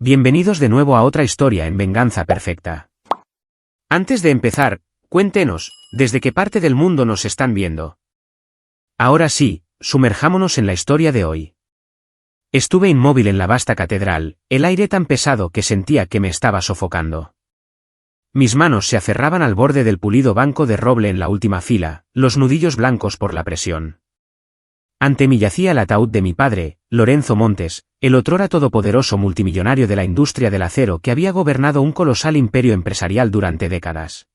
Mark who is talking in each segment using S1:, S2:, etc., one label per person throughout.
S1: Bienvenidos de nuevo a otra historia en Venganza Perfecta. Antes de empezar, cuéntenos, ¿desde qué parte del mundo nos están viendo? Ahora sí, sumerjámonos en la historia de hoy. Estuve inmóvil en la vasta catedral, el aire tan pesado que sentía que me estaba sofocando. Mis manos se aferraban al borde del pulido banco de roble en la última fila, los nudillos blancos por la presión. Ante mí yacía el ataúd de mi padre, Lorenzo Montes, el otrora todopoderoso multimillonario de la industria del acero que había gobernado un colosal imperio empresarial durante décadas.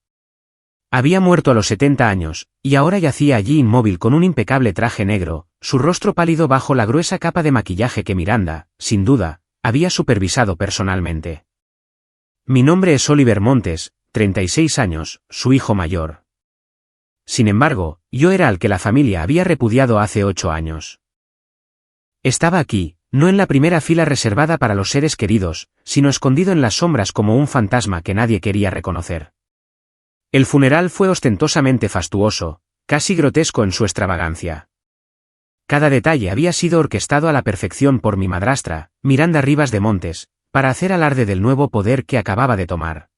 S1: Había muerto a los 70 años, y ahora yacía allí inmóvil con un impecable traje negro, su rostro pálido bajo la gruesa capa de maquillaje que Miranda, sin duda, había supervisado personalmente. Mi nombre es Oliver Montes, 36 años, su hijo mayor. Sin embargo, yo era al que la familia había repudiado hace 8 años. Estaba aquí, no en la primera fila reservada para los seres queridos, sino escondido en las sombras como un fantasma que nadie quería reconocer. El funeral fue ostentosamente fastuoso, casi grotesco en su extravagancia. Cada detalle había sido orquestado a la perfección por mi madrastra, Miranda Rivas de Montes, para hacer alarde del nuevo poder que acababa de tomar.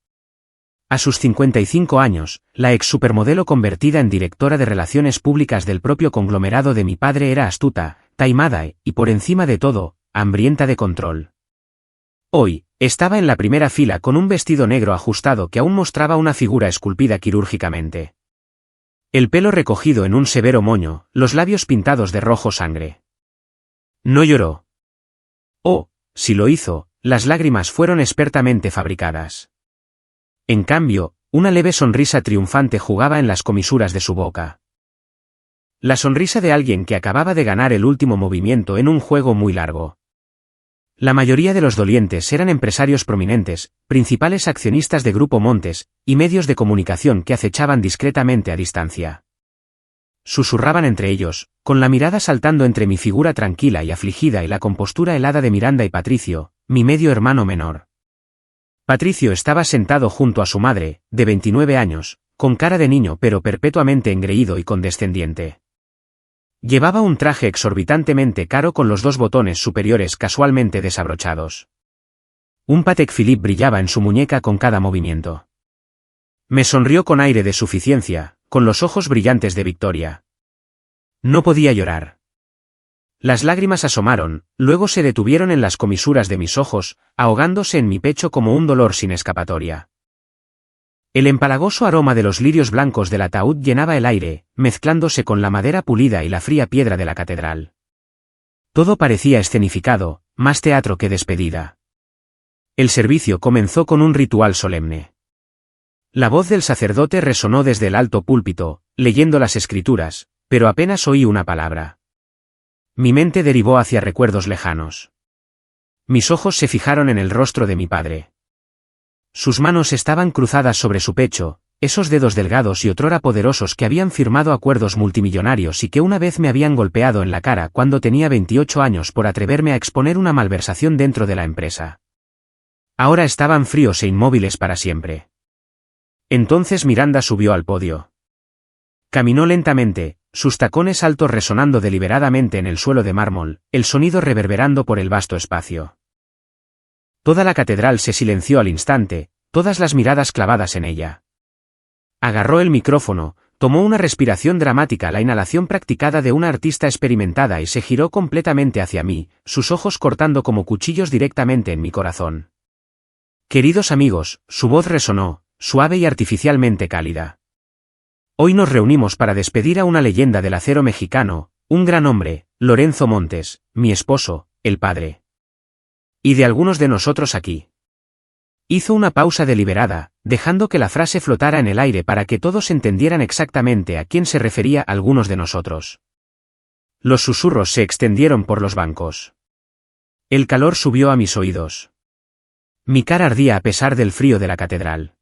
S1: A sus 55 años, la ex supermodelo convertida en directora de relaciones públicas del propio conglomerado de mi padre era astuta, taimada y, por encima de todo, hambrienta de control. Hoy, estaba en la primera fila con un vestido negro ajustado que aún mostraba una figura esculpida quirúrgicamente. El pelo recogido en un severo moño, los labios pintados de rojo sangre. No lloró. Oh, si lo hizo, las lágrimas fueron expertamente fabricadas. En cambio, una leve sonrisa triunfante jugaba en las comisuras de su boca. La sonrisa de alguien que acababa de ganar el último movimiento en un juego muy largo. La mayoría de los dolientes eran empresarios prominentes, principales accionistas de Grupo Montes, y medios de comunicación que acechaban discretamente a distancia. Susurraban entre ellos, con la mirada saltando entre mi figura tranquila y afligida y la compostura helada de Miranda y Patricio, mi medio hermano menor. Patricio estaba sentado junto a su madre, de 29 años, con cara de niño pero perpetuamente engreído y condescendiente. Llevaba un traje exorbitantemente caro con los 2 botones superiores casualmente desabrochados. Un Patek Philippe brillaba en su muñeca con cada movimiento. Me sonrió con aire de suficiencia, con los ojos brillantes de victoria. No podía llorar. Las lágrimas asomaron, luego se detuvieron en las comisuras de mis ojos, ahogándose en mi pecho como un dolor sin escapatoria. El empalagoso aroma de los lirios blancos del ataúd llenaba el aire, mezclándose con la madera pulida y la fría piedra de la catedral. Todo parecía escenificado, más teatro que despedida. El servicio comenzó con un ritual solemne. La voz del sacerdote resonó desde el alto púlpito, leyendo las escrituras, pero apenas oí una palabra. Mi mente derivó hacia recuerdos lejanos. Mis ojos se fijaron en el rostro de mi padre. Sus manos estaban cruzadas sobre su pecho, esos dedos delgados y otrora poderosos que habían firmado acuerdos multimillonarios y que una vez me habían golpeado en la cara cuando tenía 28 años por atreverme a exponer una malversación dentro de la empresa. Ahora estaban fríos e inmóviles para siempre. Entonces Miranda subió al podio. Caminó lentamente, sus tacones altos resonando deliberadamente en el suelo de mármol, el sonido reverberando por el vasto espacio. Toda la catedral se silenció al instante, todas las miradas clavadas en ella. Agarró el micrófono, tomó una respiración dramática, la inhalación practicada de una artista experimentada y se giró completamente hacia mí, sus ojos cortando como cuchillos directamente en mi corazón. Queridos amigos, su voz resonó, suave y artificialmente cálida. Hoy nos reunimos para despedir a una leyenda del acero mexicano, un gran hombre, Lorenzo Montes, mi esposo, el padre. Y de algunos de nosotros aquí. Hizo una pausa deliberada, dejando que la frase flotara en el aire para que todos entendieran exactamente a quién se refería algunos de nosotros. Los susurros se extendieron por los bancos. El calor subió a mis oídos. Mi cara ardía a pesar del frío de la catedral.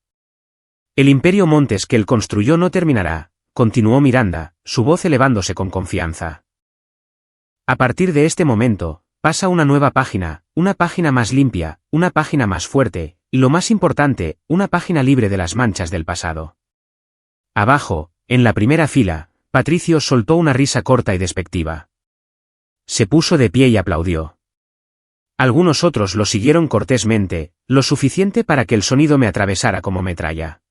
S1: El imperio Montes que él construyó no terminará, continuó Miranda, su voz elevándose con confianza. A partir de este momento, pasa una nueva página, una página más limpia, una página más fuerte, y lo más importante, una página libre de las manchas del pasado. Abajo, en la primera fila, Patricio soltó una risa corta y despectiva. Se puso de pie y aplaudió. Algunos otros lo siguieron cortésmente, lo suficiente para que el sonido me atravesara como metralla.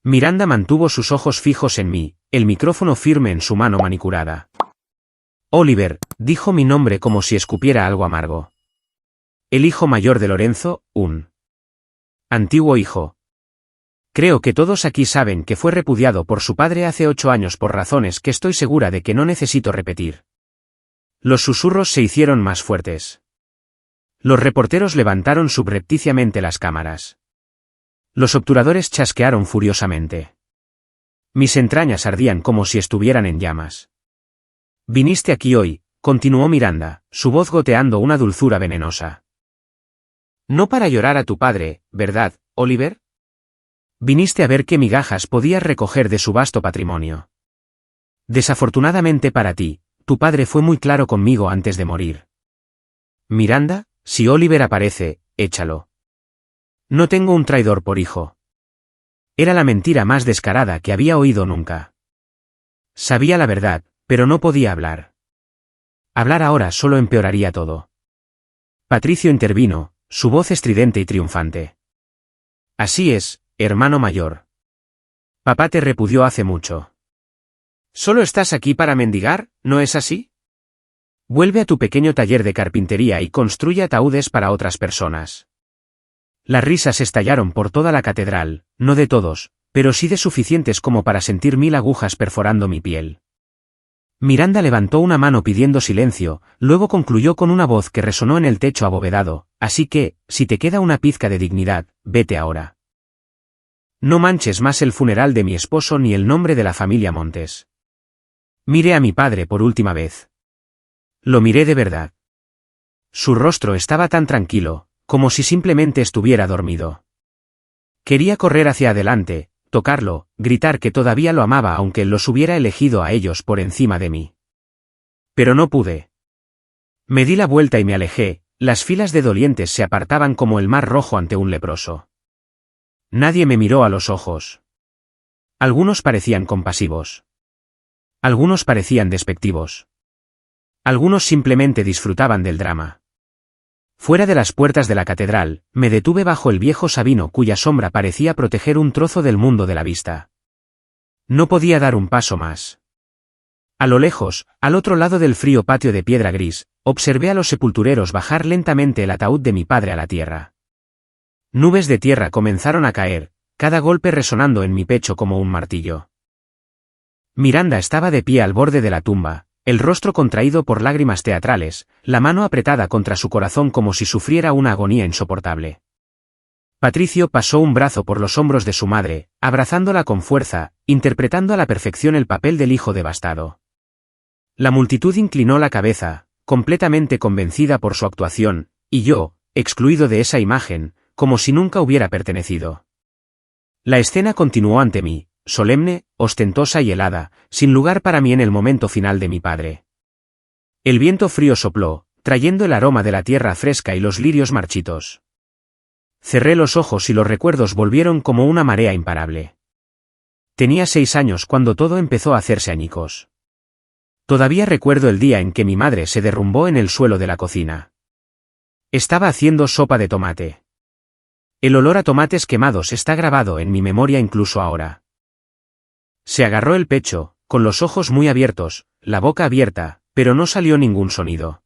S1: Miranda mantuvo sus ojos fijos en mí, el micrófono firme en su mano manicurada. Oliver, dijo mi nombre como si escupiera algo amargo. El hijo mayor de Lorenzo, un antiguo hijo. Creo que todos aquí saben que fue repudiado por su padre hace 8 años por razones que estoy segura de que no necesito repetir. Los susurros se hicieron más fuertes. Los reporteros levantaron subrepticiamente las cámaras. Los obturadores chasquearon furiosamente. Mis entrañas ardían como si estuvieran en llamas. Viniste aquí hoy, continuó Miranda, su voz goteando una dulzura venenosa. No para llorar a tu padre, ¿verdad, Oliver? Viniste a ver qué migajas podías recoger de su vasto patrimonio. Desafortunadamente para ti, tu padre fue muy claro conmigo antes de morir. Miranda, si Oliver aparece, échalo. No tengo un traidor por hijo. Era la mentira más descarada que había oído nunca. Sabía la verdad, pero no podía hablar. Hablar ahora solo empeoraría todo. Patricio intervino, su voz estridente y triunfante. Así es, hermano mayor. Papá te repudió hace mucho. ¿Solo estás aquí para mendigar, no es así? Vuelve a tu pequeño taller de carpintería y construye ataúdes para otras personas. Las risas estallaron por toda la catedral, no de todos, pero sí de suficientes como para sentir 1000 agujas perforando mi piel. Miranda levantó una mano pidiendo silencio, luego concluyó con una voz que resonó en el techo abovedado, así que, si te queda una pizca de dignidad, vete ahora. No manches más el funeral de mi esposo ni el nombre de la familia Montes. Miré a mi padre por última vez. Lo miré de verdad. Su rostro estaba tan tranquilo, como si simplemente estuviera dormido. Quería correr hacia adelante, tocarlo, gritar que todavía lo amaba aunque los hubiera elegido a ellos por encima de mí. Pero no pude. Me di la vuelta y me alejé, las filas de dolientes se apartaban como el mar rojo ante un leproso. Nadie me miró a los ojos. Algunos parecían compasivos. Algunos parecían despectivos. Algunos simplemente disfrutaban del drama. Fuera de las puertas de la catedral, me detuve bajo el viejo sabino cuya sombra parecía proteger un trozo del mundo de la vista. No podía dar un paso más. A lo lejos, al otro lado del frío patio de piedra gris, observé a los sepultureros bajar lentamente el ataúd de mi padre a la tierra. Nubes de tierra comenzaron a caer, cada golpe resonando en mi pecho como un martillo. Miranda estaba de pie al borde de la tumba, el rostro contraído por lágrimas teatrales, la mano apretada contra su corazón como si sufriera una agonía insoportable. Patricio pasó un brazo por los hombros de su madre, abrazándola con fuerza, interpretando a la perfección el papel del hijo devastado. La multitud inclinó la cabeza, completamente convencida por su actuación, y yo, excluido de esa imagen, como si nunca hubiera pertenecido. La escena continuó ante mí, solemne, ostentosa y helada, sin lugar para mí en el momento final de mi padre. El viento frío sopló, trayendo el aroma de la tierra fresca y los lirios marchitos. Cerré los ojos y los recuerdos volvieron como una marea imparable. Tenía 6 años cuando todo empezó a hacerse añicos. Todavía recuerdo el día en que mi madre se derrumbó en el suelo de la cocina. Estaba haciendo sopa de tomate. El olor a tomates quemados está grabado en mi memoria incluso ahora. Se agarró el pecho, con los ojos muy abiertos, la boca abierta, pero no salió ningún sonido.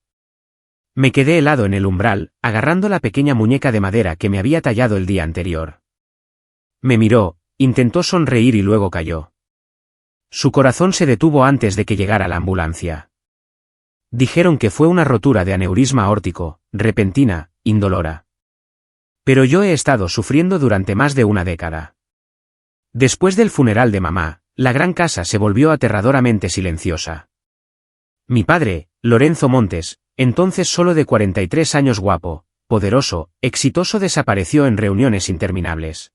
S1: Me quedé helado en el umbral, agarrando la pequeña muñeca de madera que me había tallado el día anterior. Me miró, intentó sonreír y luego cayó. Su corazón se detuvo antes de que llegara la ambulancia. Dijeron que fue una rotura de aneurisma aórtico, repentina, indolora. Pero yo he estado sufriendo durante más de una década. Después del funeral de mamá, la gran casa se volvió aterradoramente silenciosa. Mi padre, Lorenzo Montes, entonces solo de 43 años guapo, poderoso, exitoso desapareció en reuniones interminables.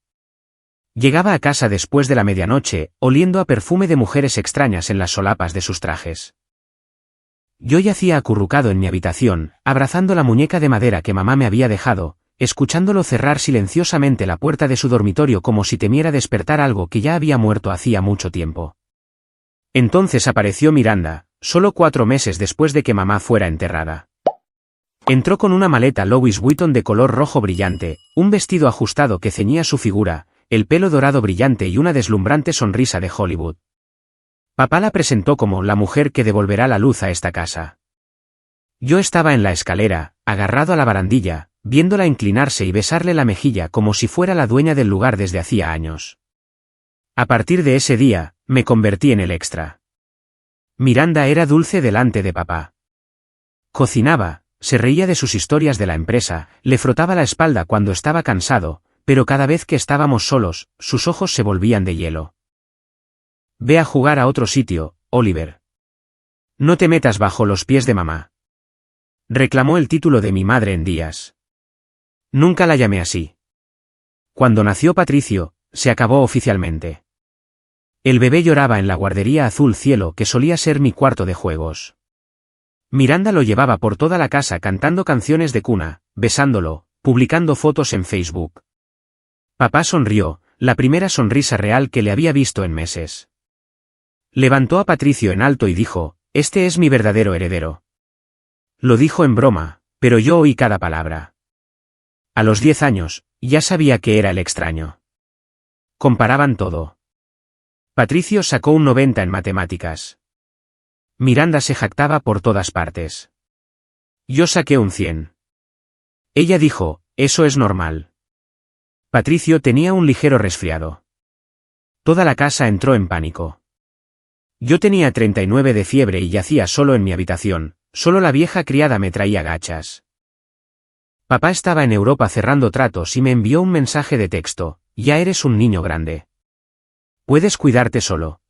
S1: Llegaba a casa después de la medianoche, oliendo a perfume de mujeres extrañas en las solapas de sus trajes. Yo yacía acurrucado en mi habitación, abrazando la muñeca de madera que mamá me había dejado, escuchándolo cerrar silenciosamente la puerta de su dormitorio como si temiera despertar algo que ya había muerto hacía mucho tiempo. Entonces apareció Miranda, solo 4 meses después de que mamá fuera enterrada. Entró con una maleta Louis Vuitton de color rojo brillante, un vestido ajustado que ceñía su figura, el pelo dorado brillante y una deslumbrante sonrisa de Hollywood. Papá la presentó como la mujer que devolverá la luz a esta casa. Yo estaba en la escalera, agarrado a la barandilla, viéndola inclinarse y besarle la mejilla como si fuera la dueña del lugar desde hacía años. A partir de ese día, me convertí en el extra. Miranda era dulce delante de papá. Cocinaba, se reía de sus historias de la empresa, le frotaba la espalda cuando estaba cansado, pero cada vez que estábamos solos, sus ojos se volvían de hielo. Ve a jugar a otro sitio, Oliver. No te metas bajo los pies de mamá. Reclamó el título de mi madre en días. Nunca la llamé así. Cuando nació Patricio, se acabó oficialmente. El bebé lloraba en la guardería azul cielo que solía ser mi cuarto de juegos. Miranda lo llevaba por toda la casa cantando canciones de cuna, besándolo, publicando fotos en Facebook. Papá sonrió, la primera sonrisa real que le había visto en meses. Levantó a Patricio en alto y dijo, «Este es mi verdadero heredero». Lo dijo en broma, pero yo oí cada palabra. A los 10 años, ya sabía que era el extraño. Comparaban todo. Patricio sacó un 90 en matemáticas. Miranda se jactaba por todas partes. Yo saqué un 100. Ella dijo, «Eso es normal». Patricio tenía un ligero resfriado. Toda la casa entró en pánico. Yo tenía 39 de fiebre y yacía solo en mi habitación, solo la vieja criada me traía gachas. Papá estaba en Europa cerrando tratos y me envió un mensaje de texto, «Ya eres un niño grande. Puedes cuidarte solo».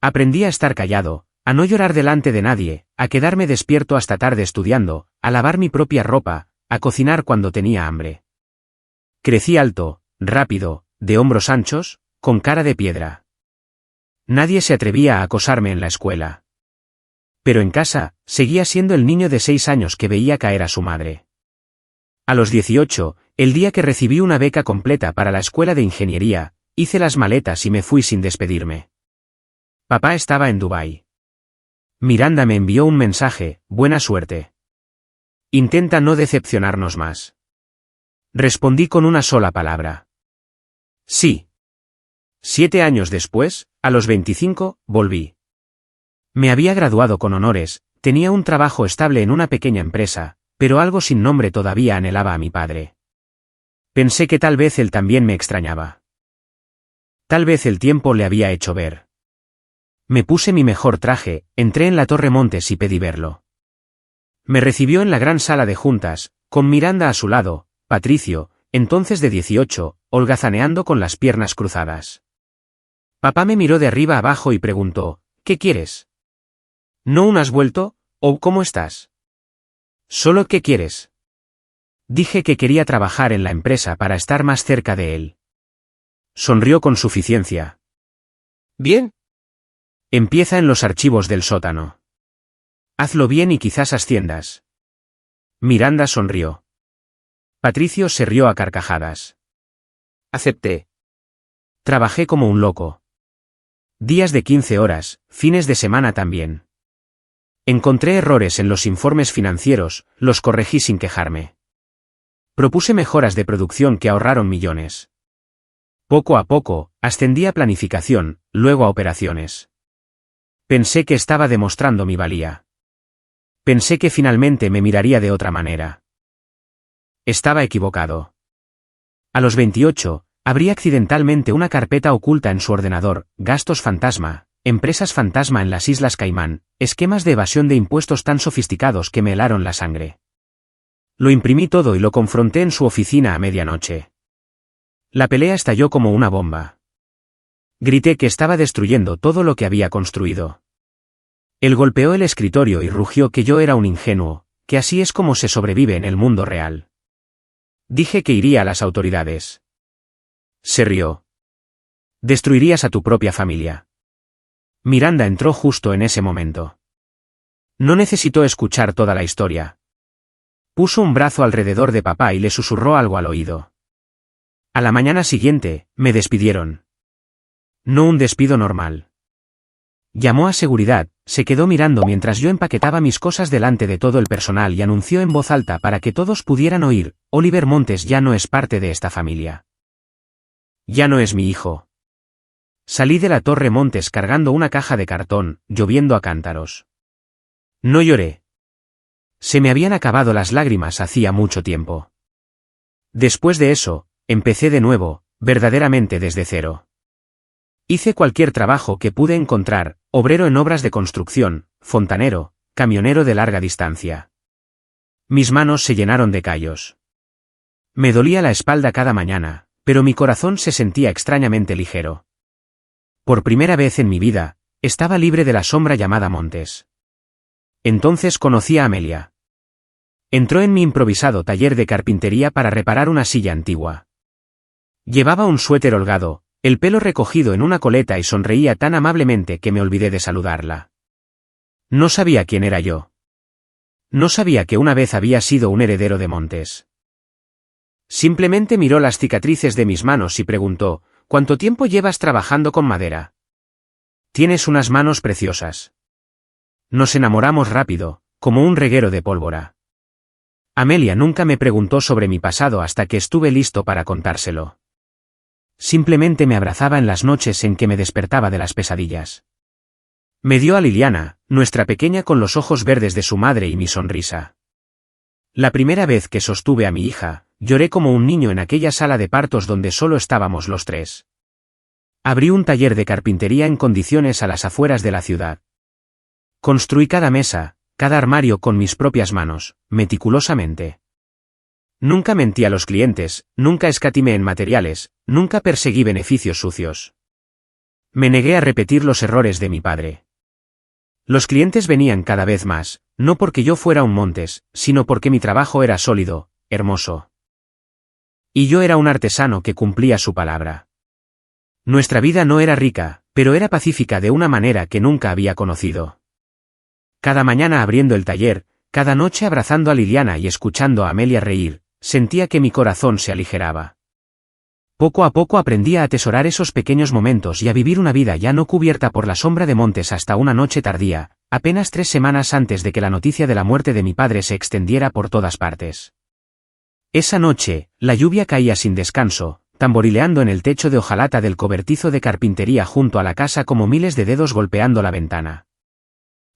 S1: Aprendí a estar callado, a no llorar delante de nadie, a quedarme despierto hasta tarde estudiando, a lavar mi propia ropa, a cocinar cuando tenía hambre. Crecí alto, rápido, de hombros anchos, con cara de piedra. Nadie se atrevía a acosarme en la escuela. Pero en casa, seguía siendo el niño de 6 años que veía caer a su madre. A los 18, el día que recibí una beca completa para la escuela de ingeniería, hice las maletas y me fui sin despedirme. Papá estaba en Dubái. Miranda me envió un mensaje, «Buena suerte. Intenta no decepcionarnos más». Respondí con una sola palabra. Sí. 7 años después, a los 25, volví. Me había graduado con honores, tenía un trabajo estable en una pequeña empresa, pero algo sin nombre todavía anhelaba a mi padre. Pensé que tal vez él también me extrañaba. Tal vez el tiempo le había hecho ver. Me puse mi mejor traje, entré en la Torre Montes y pedí verlo. Me recibió en la gran sala de juntas, con Miranda a su lado, Patricio, entonces de 18, holgazaneando con las piernas cruzadas. Papá me miró de arriba abajo y preguntó, «¿Qué quieres? ¿No has vuelto, o cómo estás?» «Solo ¿qué quieres?» Dije que quería trabajar en la empresa para estar más cerca de él. Sonrió con suficiencia. «Bien. Empieza en los archivos del sótano. Hazlo bien y quizás asciendas». Miranda sonrió. Patricio se rió a carcajadas. Acepté. Trabajé como un loco. Días de 15 horas, fines de semana también. Encontré errores en los informes financieros, los corregí sin quejarme. Propuse mejoras de producción que ahorraron millones. Poco a poco, ascendí a planificación, luego a operaciones. Pensé que estaba demostrando mi valía. Pensé que finalmente me miraría de otra manera. Estaba equivocado. A los 28, abrí accidentalmente una carpeta oculta en su ordenador, gastos fantasma, empresas fantasma en las Islas Caimán, esquemas de evasión de impuestos tan sofisticados que me helaron la sangre. Lo imprimí todo y lo confronté en su oficina a medianoche. La pelea estalló como una bomba. Grité que estaba destruyendo todo lo que había construido. Él golpeó el escritorio y rugió que yo era un ingenuo, que así es como se sobrevive en el mundo real. Dije que iría a las autoridades. Se rió. Destruirías a tu propia familia. Miranda entró justo en ese momento. No necesitó escuchar toda la historia. Puso un brazo alrededor de papá y le susurró algo al oído. A la mañana siguiente, me despidieron. No un despido normal. Llamó a seguridad, se quedó mirando mientras yo empaquetaba mis cosas delante de todo el personal y anunció en voz alta para que todos pudieran oír: Oliver Montes ya no es parte de esta familia. Ya no es mi hijo. Salí de la Torre Montes cargando una caja de cartón, lloviendo a cántaros. No lloré. Se me habían acabado las lágrimas hacía mucho tiempo. Después de eso, empecé de nuevo, verdaderamente desde cero. Hice cualquier trabajo que pude encontrar: obrero en obras de construcción, fontanero, camionero de larga distancia. Mis manos se llenaron de callos. Me dolía la espalda cada mañana, pero mi corazón se sentía extrañamente ligero. Por primera vez en mi vida, estaba libre de la sombra llamada Montes. Entonces conocí a Amelia. Entró en mi improvisado taller de carpintería para reparar una silla antigua. Llevaba un suéter holgado, el pelo recogido en una coleta y sonreía tan amablemente que me olvidé de saludarla. No sabía quién era yo. No sabía que una vez había sido un heredero de Montes. Simplemente miró las cicatrices de mis manos y preguntó: ¿Cuánto tiempo llevas trabajando con madera? Tienes unas manos preciosas. Nos enamoramos rápido, como un reguero de pólvora. Amelia nunca me preguntó sobre mi pasado hasta que estuve listo para contárselo. Simplemente me abrazaba en las noches en que me despertaba de las pesadillas. Me dio a Liliana, nuestra pequeña, con los ojos verdes de su madre y mi sonrisa. La primera vez que sostuve a mi hija, lloré como un niño en aquella sala de partos donde solo estábamos los tres. Abrí un taller de carpintería en condiciones a las afueras de la ciudad. Construí cada mesa, cada armario con mis propias manos, meticulosamente. Nunca mentí a los clientes, nunca escatimé en materiales, nunca perseguí beneficios sucios. Me negué a repetir los errores de mi padre. Los clientes venían cada vez más, no porque yo fuera un Montes, sino porque mi trabajo era sólido, hermoso. Y yo era un artesano que cumplía su palabra. Nuestra vida no era rica, pero era pacífica de una manera que nunca había conocido. Cada mañana abriendo el taller, cada noche abrazando a Liliana y escuchando a Amelia reír, sentía que mi corazón se aligeraba. Poco a poco aprendí a atesorar esos pequeños momentos y a vivir una vida ya no cubierta por la sombra de Montes hasta una noche tardía, apenas 3 semanas antes de que la noticia de la muerte de mi padre se extendiera por todas partes. Esa noche, la lluvia caía sin descanso, tamborileando en el techo de hojalata del cobertizo de carpintería junto a la casa como miles de dedos golpeando la ventana.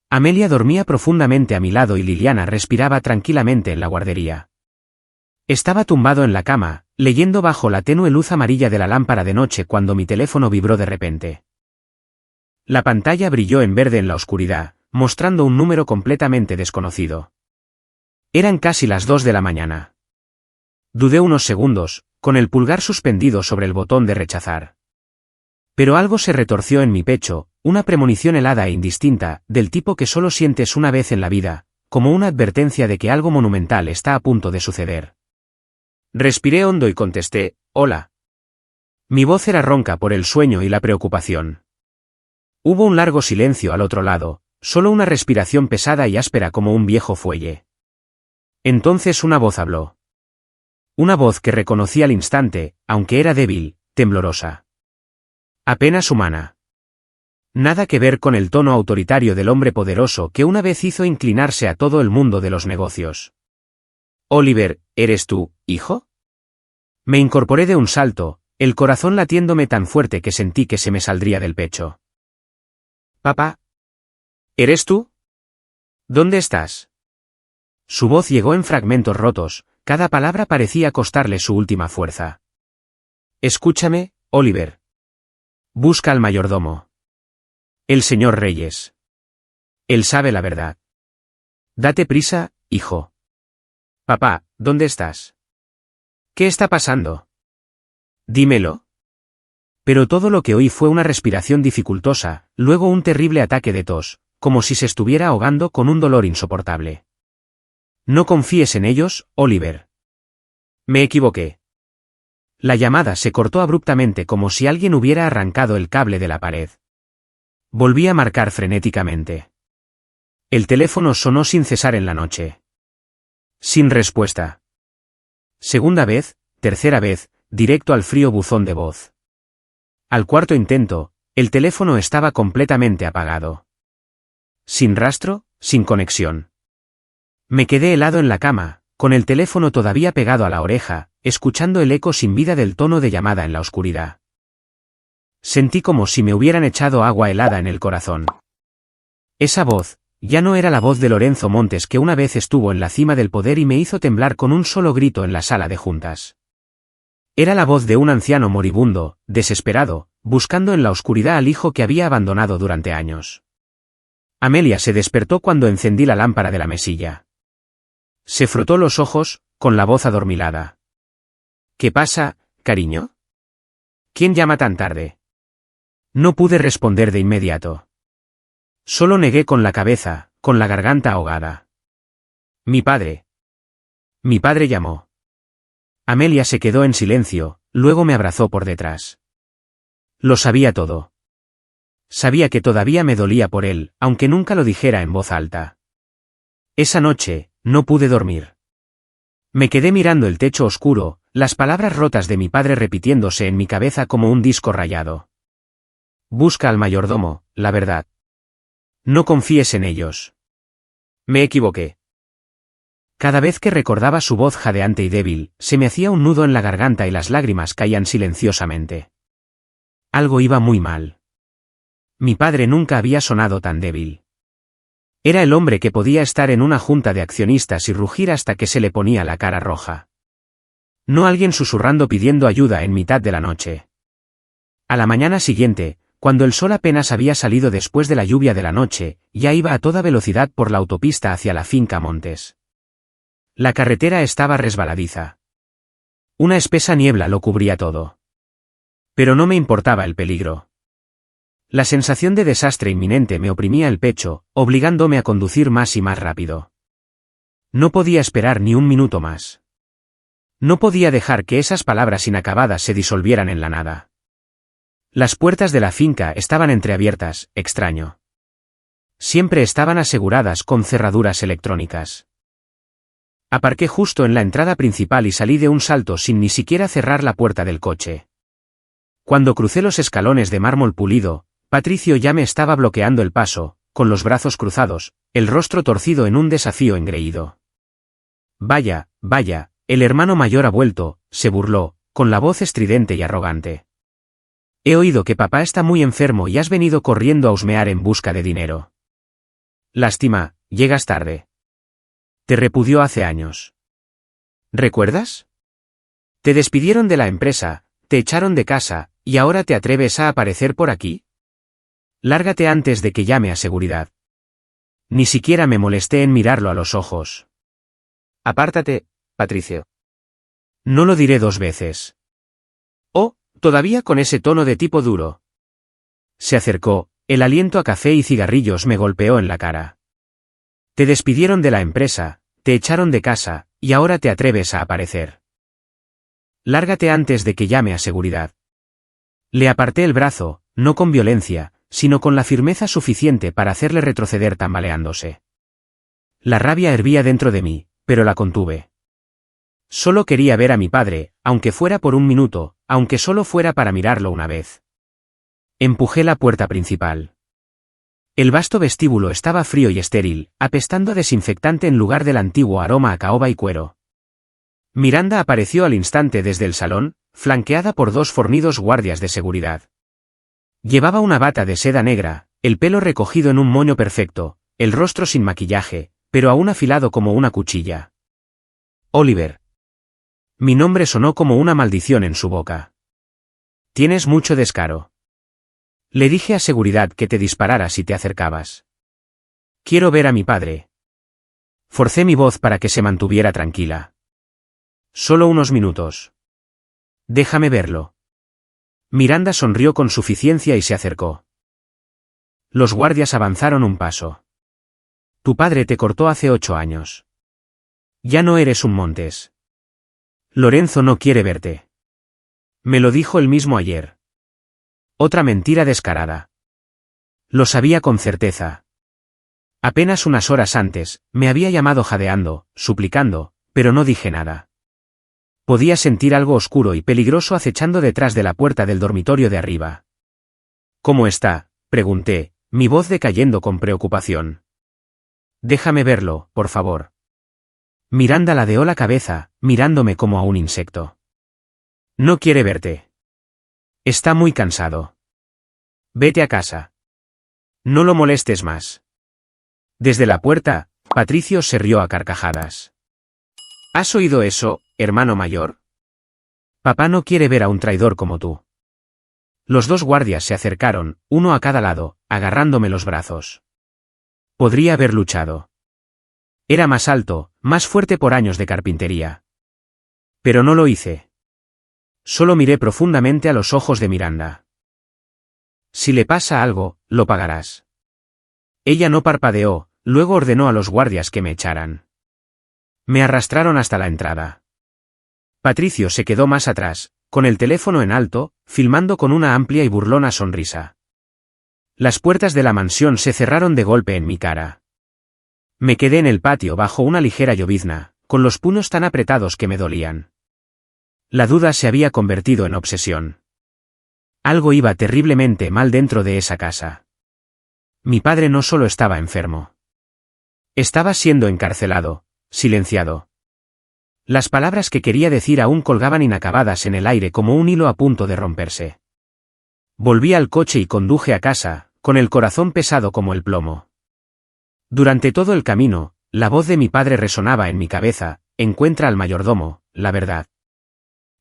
S1: Amelia dormía profundamente a mi lado y Liliana respiraba tranquilamente en la guardería. Estaba tumbado en la cama, leyendo bajo la tenue luz amarilla de la lámpara de noche cuando mi teléfono vibró de repente. La pantalla brilló en verde en la oscuridad, mostrando un número completamente desconocido. Eran casi las 2 de la mañana. Dudé unos segundos, con el pulgar suspendido sobre el botón de rechazar. Pero algo se retorció en mi pecho, una premonición helada e indistinta, del tipo que solo sientes una vez en la vida, como una advertencia de que algo monumental está a punto de suceder. Respiré hondo y contesté: «Hola». Mi voz era ronca por el sueño y la preocupación. Hubo un largo silencio al otro lado, solo una respiración pesada y áspera como un viejo fuelle. Entonces una voz habló. Una voz que reconocí al instante, aunque era débil, temblorosa. Apenas humana. Nada que ver con el tono autoritario del hombre poderoso que una vez hizo inclinarse a todo el mundo de los negocios. «Oliver, ¿eres tú, hijo?» Me incorporé de un salto, el corazón latiéndome tan fuerte que sentí que se me saldría del pecho. «Papá. ¿Eres tú? ¿Dónde estás?» Su voz llegó en fragmentos rotos, cada palabra parecía costarle su última fuerza. «Escúchame, Oliver. Busca al mayordomo. El señor Reyes. Él sabe la verdad. Date prisa, hijo». «Papá, ¿dónde estás? ¿Qué está pasando? Dímelo». Pero todo lo que oí fue una respiración dificultosa, luego un terrible ataque de tos, como si se estuviera ahogando con un dolor insoportable. «No confíes en ellos, Oliver». Me equivoqué. La llamada se cortó abruptamente como si alguien hubiera arrancado el cable de la pared. Volví a marcar frenéticamente. El teléfono sonó sin cesar en la noche. Sin respuesta. Segunda vez, tercera vez, directo al frío buzón de voz. Al cuarto intento, El teléfono estaba completamente apagado. Sin rastro, sin conexión. Me quedé helado en la cama, con el teléfono todavía pegado a la oreja, escuchando el eco sin vida del tono de llamada en la oscuridad. Sentí como si me hubieran echado agua helada en el corazón. Esa voz, ya no era la voz de Lorenzo Montes que una vez estuvo en la cima del poder y me hizo temblar con un solo grito en la sala de juntas. Era la voz de un anciano moribundo, desesperado, buscando en la oscuridad al hijo que había abandonado durante años. Amelia se despertó cuando encendí la lámpara de la mesilla. Se frotó los ojos, con la voz adormilada. ¿Qué pasa, cariño? ¿Quién llama tan tarde? No pude responder de inmediato. Solo negué con la cabeza, con la garganta ahogada. Mi padre. Mi padre llamó. Amelia se quedó en silencio, luego me abrazó por detrás. Lo sabía todo. Sabía que todavía me dolía por él, aunque nunca lo dijera en voz alta. Esa noche, no pude dormir. Me quedé mirando el techo oscuro, las palabras rotas de mi padre repitiéndose en mi cabeza como un disco rayado. Busca al mayordomo, la verdad. No confíes en ellos. Me equivoqué. Cada vez que recordaba su voz jadeante y débil, se me hacía un nudo en la garganta y las lágrimas caían silenciosamente. Algo iba muy mal. Mi padre nunca había sonado tan débil. Era el hombre que podía estar en una junta de accionistas y rugir hasta que se le ponía la cara roja. No alguien susurrando pidiendo ayuda en mitad de la noche. A la mañana siguiente, cuando el sol apenas había salido después de la lluvia de la noche, ya iba a toda velocidad por la autopista hacia la finca Montes. La carretera estaba resbaladiza. Una espesa niebla lo cubría todo. Pero no me importaba el peligro. La sensación de desastre inminente me oprimía el pecho, obligándome a conducir más y más rápido. No podía esperar ni un minuto más. No podía dejar que esas palabras inacabadas se disolvieran en la nada. Las puertas de la finca estaban entreabiertas, extraño. Siempre estaban aseguradas con cerraduras electrónicas. Aparqué justo en la entrada principal y salí de un salto sin ni siquiera cerrar la puerta del coche. Cuando crucé los escalones de mármol pulido, Patricio ya me estaba bloqueando el paso, con los brazos cruzados, el rostro torcido en un desafío engreído. Vaya, vaya, el hermano mayor ha vuelto, se burló, con la voz estridente y arrogante. He oído que papá está muy enfermo y has venido corriendo a husmear en busca de dinero. Lástima, llegas tarde. Te repudió hace años. ¿Recuerdas? Te despidieron de la empresa, te echaron de casa, y ahora te atreves a aparecer por aquí. Lárgate antes de que llame a seguridad. Ni siquiera me molesté en mirarlo a los ojos. Apártate, Patricio. No lo diré dos veces. Oh, todavía con ese tono de tipo duro. Se acercó, el aliento a café y cigarrillos me golpeó en la cara. Te despidieron de la empresa, te echaron de casa, y ahora te atreves a aparecer. Lárgate antes de que llame a seguridad. Le aparté el brazo, no con violencia, sino con la firmeza suficiente para hacerle retroceder tambaleándose. La rabia hervía dentro de mí, pero la contuve. Solo quería ver a mi padre, aunque fuera por un minuto, aunque solo fuera para mirarlo una vez. Empujé la puerta principal. El vasto vestíbulo estaba frío y estéril, apestando a desinfectante en lugar del antiguo aroma a caoba y cuero. Miranda apareció al instante desde el salón, flanqueada por dos fornidos guardias de seguridad. Llevaba una bata de seda negra, el pelo recogido en un moño perfecto, el rostro sin maquillaje, pero aún afilado como una cuchilla. Oliver. Mi nombre sonó como una maldición en su boca. Tienes mucho descaro. Le dije a seguridad que te disparara si te acercabas. Quiero ver a mi padre. Forcé mi voz para que se mantuviera tranquila. Solo unos minutos. Déjame verlo. Miranda sonrió con suficiencia y se acercó. Los guardias avanzaron un paso. Tu padre te cortó hace 8 años. Ya no eres un Montes. Lorenzo no quiere verte. Me lo dijo él mismo ayer. Otra mentira descarada. Lo sabía con certeza. Apenas unas horas antes, me había llamado jadeando, suplicando, pero no dije nada. Podía sentir algo oscuro y peligroso acechando detrás de la puerta del dormitorio de arriba. ¿Cómo está?, pregunté, mi voz decayendo con preocupación. Déjame verlo, por favor. Miranda ladeó la cabeza, mirándome como a un insecto. No quiere verte. Está muy cansado. Vete a casa. No lo molestes más. Desde la puerta, Patricio se rió a carcajadas. ¿Has oído eso, hermano mayor? Papá no quiere ver a un traidor como tú. Los dos guardias se acercaron, uno a cada lado, agarrándome los brazos. Podría haber luchado. Era más alto, más fuerte por años de carpintería. Pero no lo hice. Solo miré profundamente a los ojos de Miranda. Si le pasa algo, lo pagarás. Ella no parpadeó, luego ordenó a los guardias que me echaran. Me arrastraron hasta la entrada. Patricio se quedó más atrás, con el teléfono en alto, filmando con una amplia y burlona sonrisa. Las puertas de la mansión se cerraron de golpe en mi cara. Me quedé en el patio bajo una ligera llovizna, con los puños tan apretados que me dolían. La duda se había convertido en obsesión. Algo iba terriblemente mal dentro de esa casa. Mi padre no solo estaba enfermo. Estaba siendo encarcelado, silenciado. Las palabras que quería decir aún colgaban inacabadas en el aire como un hilo a punto de romperse. Volví al coche y conduje a casa, con el corazón pesado como el plomo. Durante todo el camino, la voz de mi padre resonaba en mi cabeza: encuentra al mayordomo, la verdad.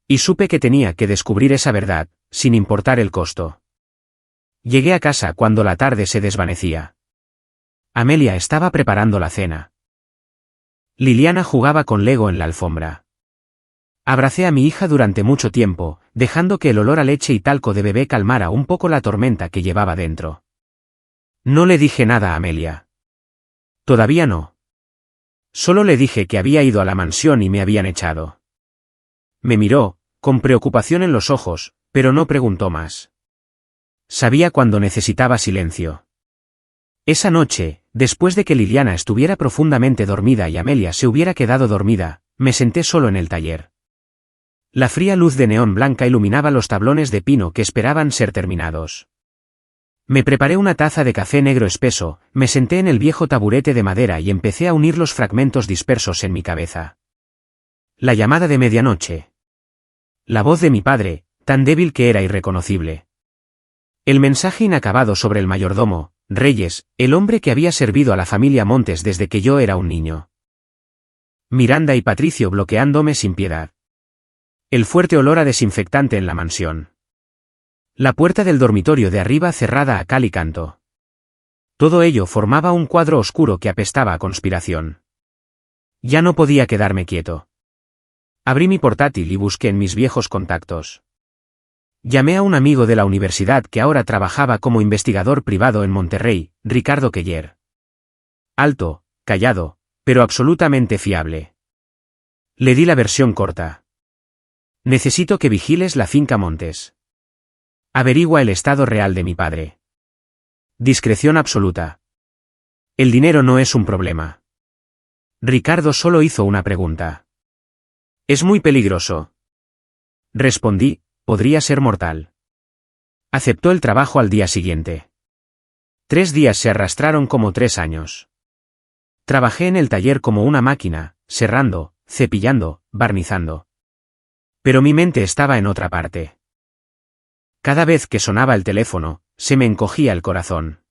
S1: Y supe que tenía que descubrir esa verdad, sin importar el costo. Llegué a casa cuando la tarde se desvanecía. Amelia estaba preparando la cena. Liliana jugaba con Lego en la alfombra. Abracé a mi hija durante mucho tiempo, dejando que el olor a leche y talco de bebé calmara un poco la tormenta que llevaba dentro. No le dije nada a Amelia. Todavía no. Solo le dije que había ido a la mansión y me habían echado. Me miró, con preocupación en los ojos, pero no preguntó más. Sabía cuando necesitaba silencio. Esa noche, después de que Liliana estuviera profundamente dormida y Amelia se hubiera quedado dormida, me senté solo en el taller. La fría luz de neón blanca iluminaba los tablones de pino que esperaban ser terminados. Me preparé una taza de café negro espeso, me senté en el viejo taburete de madera y empecé a unir los fragmentos dispersos en mi cabeza. La llamada de medianoche. La voz de mi padre, tan débil que era irreconocible. El mensaje inacabado sobre el mayordomo, Reyes, el hombre que había servido a la familia Montes desde que yo era un niño. Miranda y Patricio bloqueándome sin piedad. El fuerte olor a desinfectante en la mansión. La puerta del dormitorio de arriba cerrada a cal y canto. Todo ello formaba un cuadro oscuro que apestaba a conspiración. Ya no podía quedarme quieto. Abrí mi portátil y busqué en mis viejos contactos. Llamé a un amigo de la universidad que ahora trabajaba como investigador privado en Monterrey, Ricardo Keller. Alto, callado, pero absolutamente fiable. Le di la versión corta. Necesito que vigiles la finca Montes. Averigua el estado real de mi padre. Discreción absoluta. El dinero no es un problema. Ricardo solo hizo una pregunta. ¿Es muy peligroso? Respondí, podría ser mortal. Aceptó el trabajo al día siguiente. 3 días se arrastraron como 3 años. Trabajé en el taller como una máquina, serrando, cepillando, barnizando. Pero mi mente estaba en otra parte. Cada vez que sonaba el teléfono, se me encogía el corazón.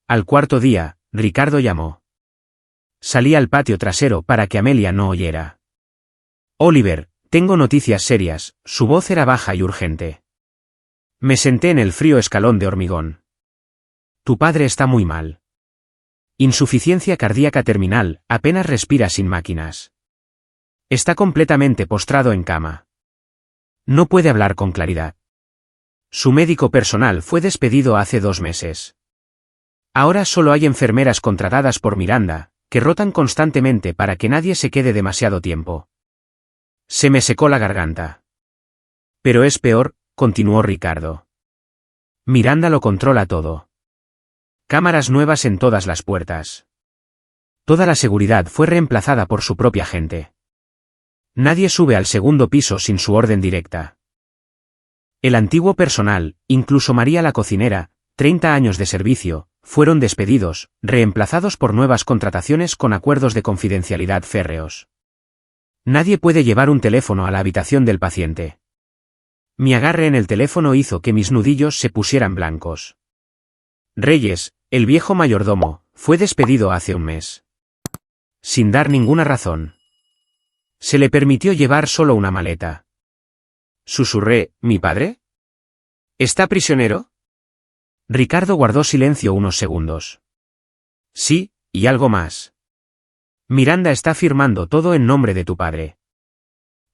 S1: Al 4.º día, Ricardo llamó. Salí al patio trasero para que Amelia no oyera. Oliver, tengo noticias serias, su voz era baja y urgente. Me senté en el frío escalón de hormigón. Tu padre está muy mal. Insuficiencia cardíaca terminal, apenas respira sin máquinas. Está completamente postrado en cama. No puede hablar con claridad. Su médico personal fue despedido hace 2 meses. Ahora solo hay enfermeras contratadas por Miranda, que rotan constantemente para que nadie se quede demasiado tiempo. Se me secó la garganta. Pero es peor, continuó Ricardo. Miranda lo controla todo. Cámaras nuevas en todas las puertas. Toda la seguridad fue reemplazada por su propia gente. Nadie sube al 2.º piso sin su orden directa. El antiguo personal, incluso María la cocinera, 30 años de servicio, fueron despedidos, reemplazados por nuevas contrataciones con acuerdos de confidencialidad férreos. Nadie puede llevar un teléfono a la habitación del paciente. Mi agarre en el teléfono hizo que mis nudillos se pusieran blancos. Reyes, el viejo mayordomo, fue despedido hace un mes. Sin dar ninguna razón. Se le permitió llevar solo una maleta. Susurré, ¿mi padre? ¿Está prisionero? Ricardo guardó silencio unos segundos. Sí, y algo más. Miranda está firmando todo en nombre de tu padre.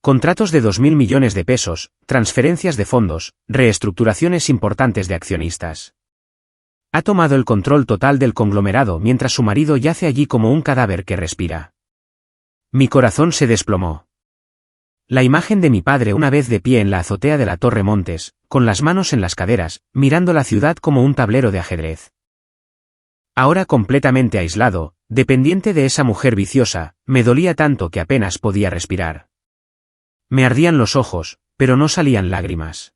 S1: Contratos de 2.000 millones de pesos, transferencias de fondos, reestructuraciones importantes de accionistas. Ha tomado el control total del conglomerado mientras su marido yace allí como un cadáver que respira. Mi corazón se desplomó. La imagen de mi padre una vez de pie en la azotea de la Torre Montes, con las manos en las caderas, mirando la ciudad como un tablero de ajedrez. Ahora completamente aislado, dependiente de esa mujer viciosa, me dolía tanto que apenas podía respirar. Me ardían los ojos, pero no salían lágrimas.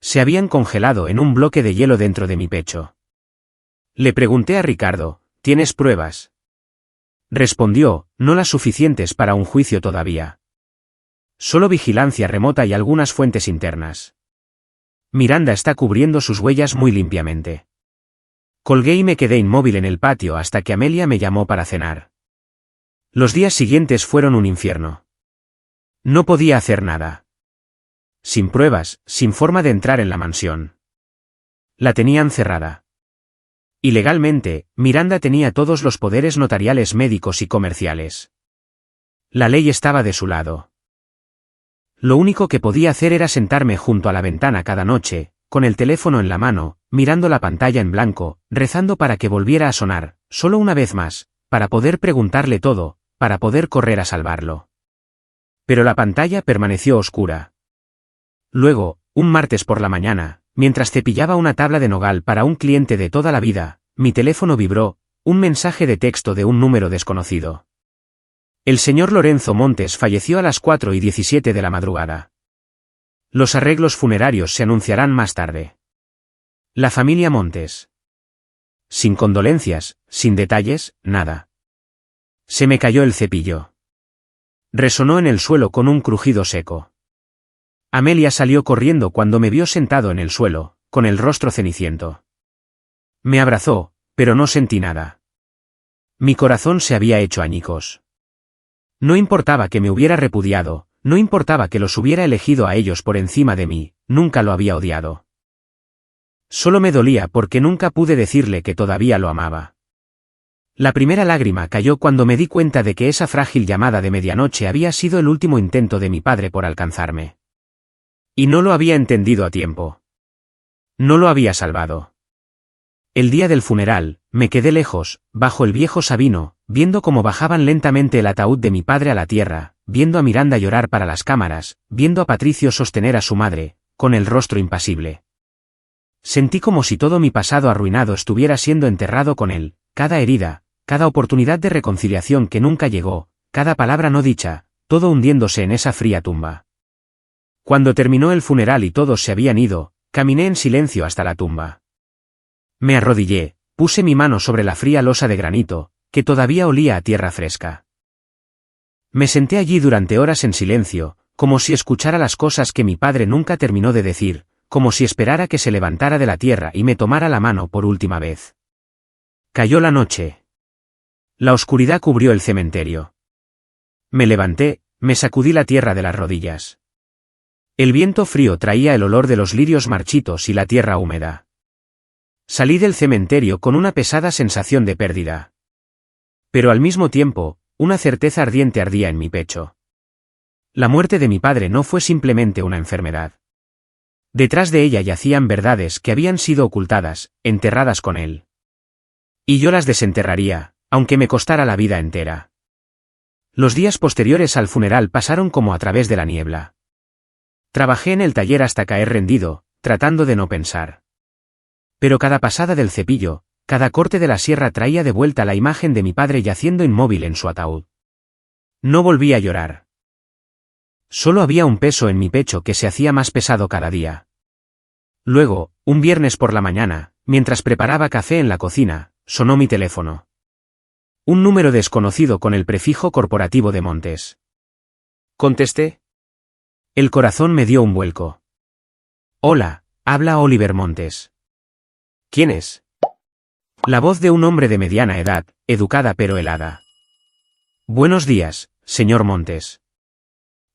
S1: Se habían congelado en un bloque de hielo dentro de mi pecho. Le pregunté a Ricardo, ¿tienes pruebas? Respondió, no las suficientes para un juicio todavía. Solo vigilancia remota y algunas fuentes internas. Miranda está cubriendo sus huellas muy limpiamente. Colgué y me quedé inmóvil en el patio hasta que Amelia me llamó para cenar. Los días siguientes fueron un infierno. No podía hacer nada. Sin pruebas, sin forma de entrar en la mansión. La tenían cerrada. Ilegalmente, Miranda tenía todos los poderes notariales, médicos y comerciales. La ley estaba de su lado. Lo único que podía hacer era sentarme junto a la ventana cada noche, con el teléfono en la mano, mirando la pantalla en blanco, rezando para que volviera a sonar, solo una vez más, para poder preguntarle todo, para poder correr a salvarlo. Pero la pantalla permaneció oscura. Luego, un martes por la mañana, mientras cepillaba una tabla de nogal para un cliente de toda la vida, mi teléfono vibró, un mensaje de texto de un número desconocido. El señor Lorenzo Montes falleció a las 4:17 de la madrugada. Los arreglos funerarios se anunciarán más tarde. La familia Montes. Sin condolencias, sin detalles, nada. Se me cayó el cepillo. Resonó en el suelo con un crujido seco. Amelia salió corriendo cuando me vio sentado en el suelo, con el rostro ceniciento. Me abrazó, pero no sentí nada. Mi corazón se había hecho añicos. No importaba que me hubiera repudiado, no importaba que los hubiera elegido a ellos por encima de mí, nunca lo había odiado. Solo me dolía porque nunca pude decirle que todavía lo amaba. La primera lágrima cayó cuando me di cuenta de que esa frágil llamada de medianoche había sido el último intento de mi padre por alcanzarme. Y no lo había entendido a tiempo. No lo había salvado. El día del funeral, me quedé lejos, bajo el viejo Sabino, viendo cómo bajaban lentamente el ataúd de mi padre a la tierra, viendo a Miranda llorar para las cámaras, viendo a Patricio sostener a su madre, con el rostro impasible. Sentí como si todo mi pasado arruinado estuviera siendo enterrado con él, cada herida, cada oportunidad de reconciliación que nunca llegó, cada palabra no dicha, todo hundiéndose en esa fría tumba. Cuando terminó el funeral y todos se habían ido, caminé en silencio hasta la tumba. Me arrodillé, puse mi mano sobre la fría losa de granito, que todavía olía a tierra fresca. Me senté allí durante horas en silencio, como si escuchara las cosas que mi padre nunca terminó de decir, como si esperara que se levantara de la tierra y me tomara la mano por última vez. Cayó la noche. La oscuridad cubrió el cementerio. Me levanté, me sacudí la tierra de las rodillas. El viento frío traía el olor de los lirios marchitos y la tierra húmeda. Salí del cementerio con una pesada sensación de pérdida. Pero al mismo tiempo, una certeza ardiente ardía en mi pecho. La muerte de mi padre no fue simplemente una enfermedad. Detrás de ella yacían verdades que habían sido ocultadas, enterradas con él. Y yo las desenterraría, aunque me costara la vida entera. Los días posteriores al funeral pasaron como a través de la niebla. Trabajé en el taller hasta caer rendido, tratando de no pensar. Pero cada pasada del cepillo, cada corte de la sierra traía de vuelta la imagen de mi padre yaciendo inmóvil en su ataúd. No volví a llorar. Solo había un peso en mi pecho que se hacía más pesado cada día. Luego, un viernes por la mañana, mientras preparaba café en la cocina, sonó mi teléfono. Un número desconocido con el prefijo corporativo de Montes. Contesté. El corazón me dio un vuelco. Hola, habla Oliver Montes. ¿Quién es? La voz de un hombre de mediana edad, educada pero helada. Buenos días, señor Montes.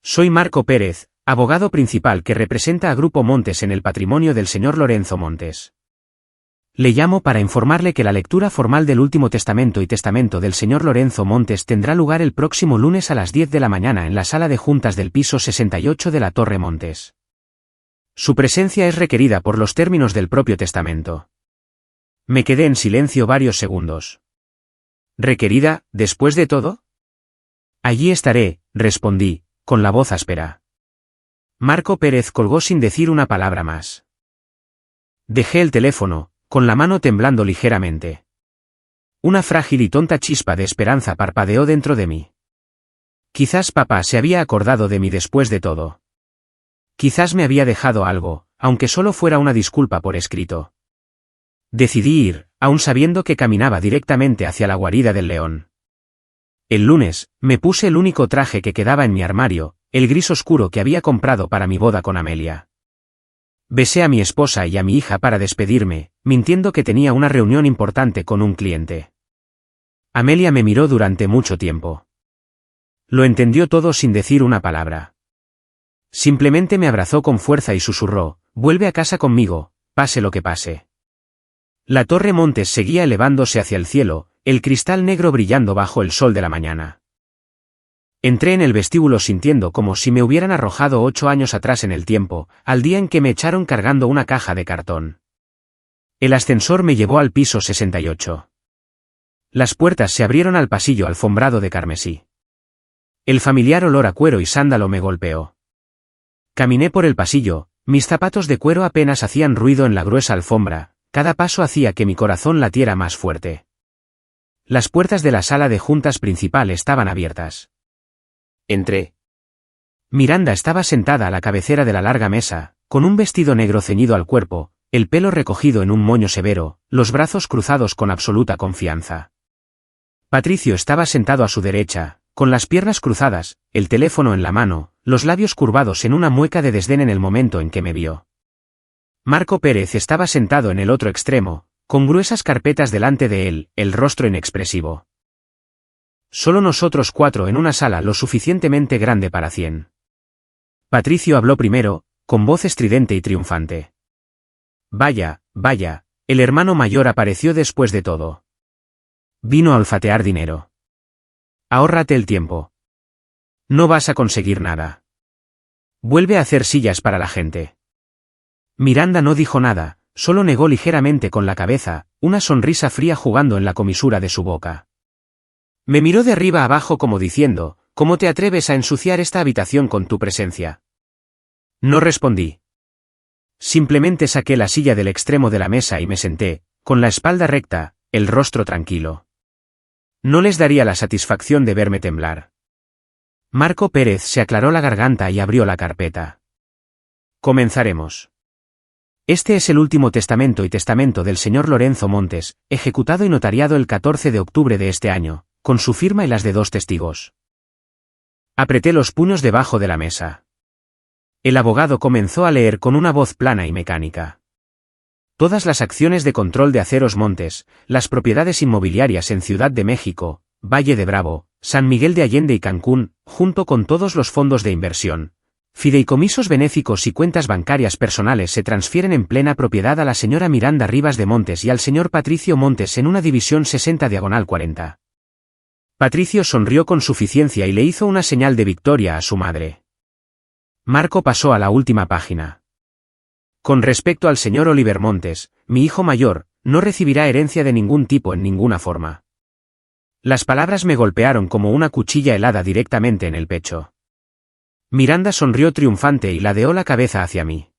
S1: Soy Marco Pérez, abogado principal que representa a Grupo Montes en el patrimonio del señor Lorenzo Montes. Le llamo para informarle que la lectura formal del último testamento y testamento del señor Lorenzo Montes tendrá lugar el próximo lunes a las 10 de la mañana en la sala de juntas del piso 68 de la Torre Montes. Su presencia es requerida por los términos del propio testamento. Me quedé en silencio varios segundos. ¿Requerida, después de todo? Allí estaré, respondí, con la voz áspera. Marco Pérez colgó sin decir una palabra más. Dejé el teléfono, con la mano temblando ligeramente. Una frágil y tonta chispa de esperanza parpadeó dentro de mí. Quizás papá se había acordado de mí después de todo. Quizás me había dejado algo, aunque solo fuera una disculpa por escrito. Decidí ir, aun sabiendo que caminaba directamente hacia la guarida del león. El lunes, me puse el único traje que quedaba en mi armario, el gris oscuro que había comprado para mi boda con Amelia. Besé a mi esposa y a mi hija para despedirme, mintiendo que tenía una reunión importante con un cliente. Amelia me miró durante mucho tiempo. Lo entendió todo sin decir una palabra. Simplemente me abrazó con fuerza y susurró, «Vuelve a casa conmigo, pase lo que pase». La Torre Montes seguía elevándose hacia el cielo, el cristal negro brillando bajo el sol de la mañana. Entré en el vestíbulo sintiendo como si me hubieran arrojado 8 años atrás en el tiempo, al día en que me echaron cargando una caja de cartón. El ascensor me llevó al piso 68. Las puertas se abrieron al pasillo alfombrado de carmesí. El familiar olor a cuero y sándalo me golpeó. Caminé por el pasillo, mis zapatos de cuero apenas hacían ruido en la gruesa alfombra, cada paso hacía que mi corazón latiera más fuerte. Las puertas de la sala de juntas principal estaban abiertas. Entré. Miranda estaba sentada a la cabecera de la larga mesa, con un vestido negro ceñido al cuerpo, el pelo recogido en un moño severo, los brazos cruzados con absoluta confianza. Patricio estaba sentado a su derecha, con las piernas cruzadas, el teléfono en la mano, los labios curvados en una mueca de desdén en el momento en que me vio. Marco Pérez estaba sentado en el otro extremo, con gruesas carpetas delante de él, el rostro inexpresivo. Solo nosotros 4 en una sala lo suficientemente grande para 100. Patricio habló primero, con voz estridente y triunfante. Vaya, vaya, el hermano mayor apareció después de todo. Vino a olfatear dinero. Ahórrate el tiempo. No vas a conseguir nada. Vuelve a hacer sillas para la gente. Miranda no dijo nada, solo negó ligeramente con la cabeza, una sonrisa fría jugando en la comisura de su boca. Me miró de arriba abajo como diciendo, ¿cómo te atreves a ensuciar esta habitación con tu presencia? No respondí. Simplemente saqué la silla del extremo de la mesa y me senté, con la espalda recta, el rostro tranquilo. No les daría la satisfacción de verme temblar. Marco Pérez se aclaró la garganta y abrió la carpeta. Comenzaremos. Este es el último testamento y testamento del señor Lorenzo Montes, ejecutado y notariado el 14 de octubre de este año, con su firma y las de 2 testigos. Apreté los puños debajo de la mesa. El abogado comenzó a leer con una voz plana y mecánica. Todas las acciones de control de Aceros Montes, las propiedades inmobiliarias en Ciudad de México, Valle de Bravo, San Miguel de Allende y Cancún, junto con todos los fondos de inversión, fideicomisos benéficos y cuentas bancarias personales se transfieren en plena propiedad a la señora Miranda Rivas de Montes y al señor Patricio Montes en una división 60/40. Patricio sonrió con suficiencia y le hizo una señal de victoria a su madre. Marco pasó a la última página. Con respecto al señor Oliver Montes, mi hijo mayor, no recibirá herencia de ningún tipo en ninguna forma. Las palabras me golpearon como una cuchilla helada directamente en el pecho. Miranda sonrió triunfante y ladeó la cabeza hacia mí.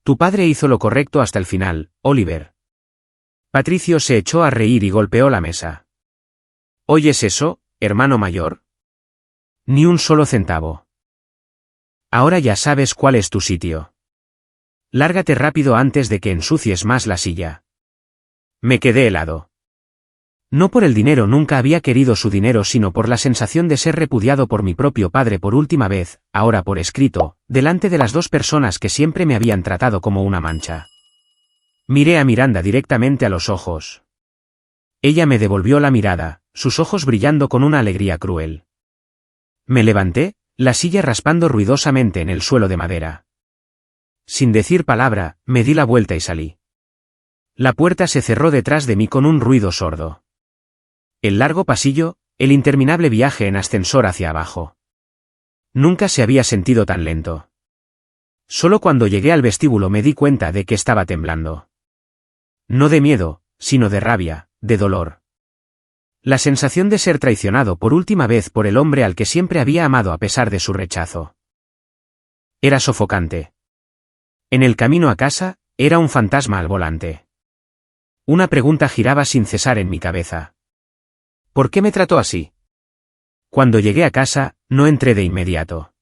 S1: Tu padre hizo lo correcto hasta el final, Oliver. Patricio se echó a reír y golpeó la mesa. ¿Oyes eso, hermano mayor? Ni un solo centavo. Ahora ya sabes cuál es tu sitio. Lárgate rápido antes de que ensucies más la silla. Me quedé helado. No por el dinero, nunca había querido su dinero, sino por la sensación de ser repudiado por mi propio padre por última vez, ahora por escrito, delante de las dos personas que siempre me habían tratado como una mancha. Miré a Miranda directamente a los ojos. Ella me devolvió la mirada, sus ojos brillando con una alegría cruel. Me levanté, la silla raspando ruidosamente en el suelo de madera. Sin decir palabra, me di la vuelta y salí. La puerta se cerró detrás de mí con un ruido sordo. El largo pasillo, el interminable viaje en ascensor hacia abajo. Nunca se había sentido tan lento. Solo cuando llegué al vestíbulo me di cuenta de que estaba temblando. No de miedo, sino de rabia, de dolor. La sensación de ser traicionado por última vez por el hombre al que siempre había amado a pesar de su rechazo. Era sofocante. En el camino a casa, era un fantasma al volante. Una pregunta giraba sin cesar en mi cabeza. ¿Por qué me trató así? Cuando llegué a casa, no entré de inmediato.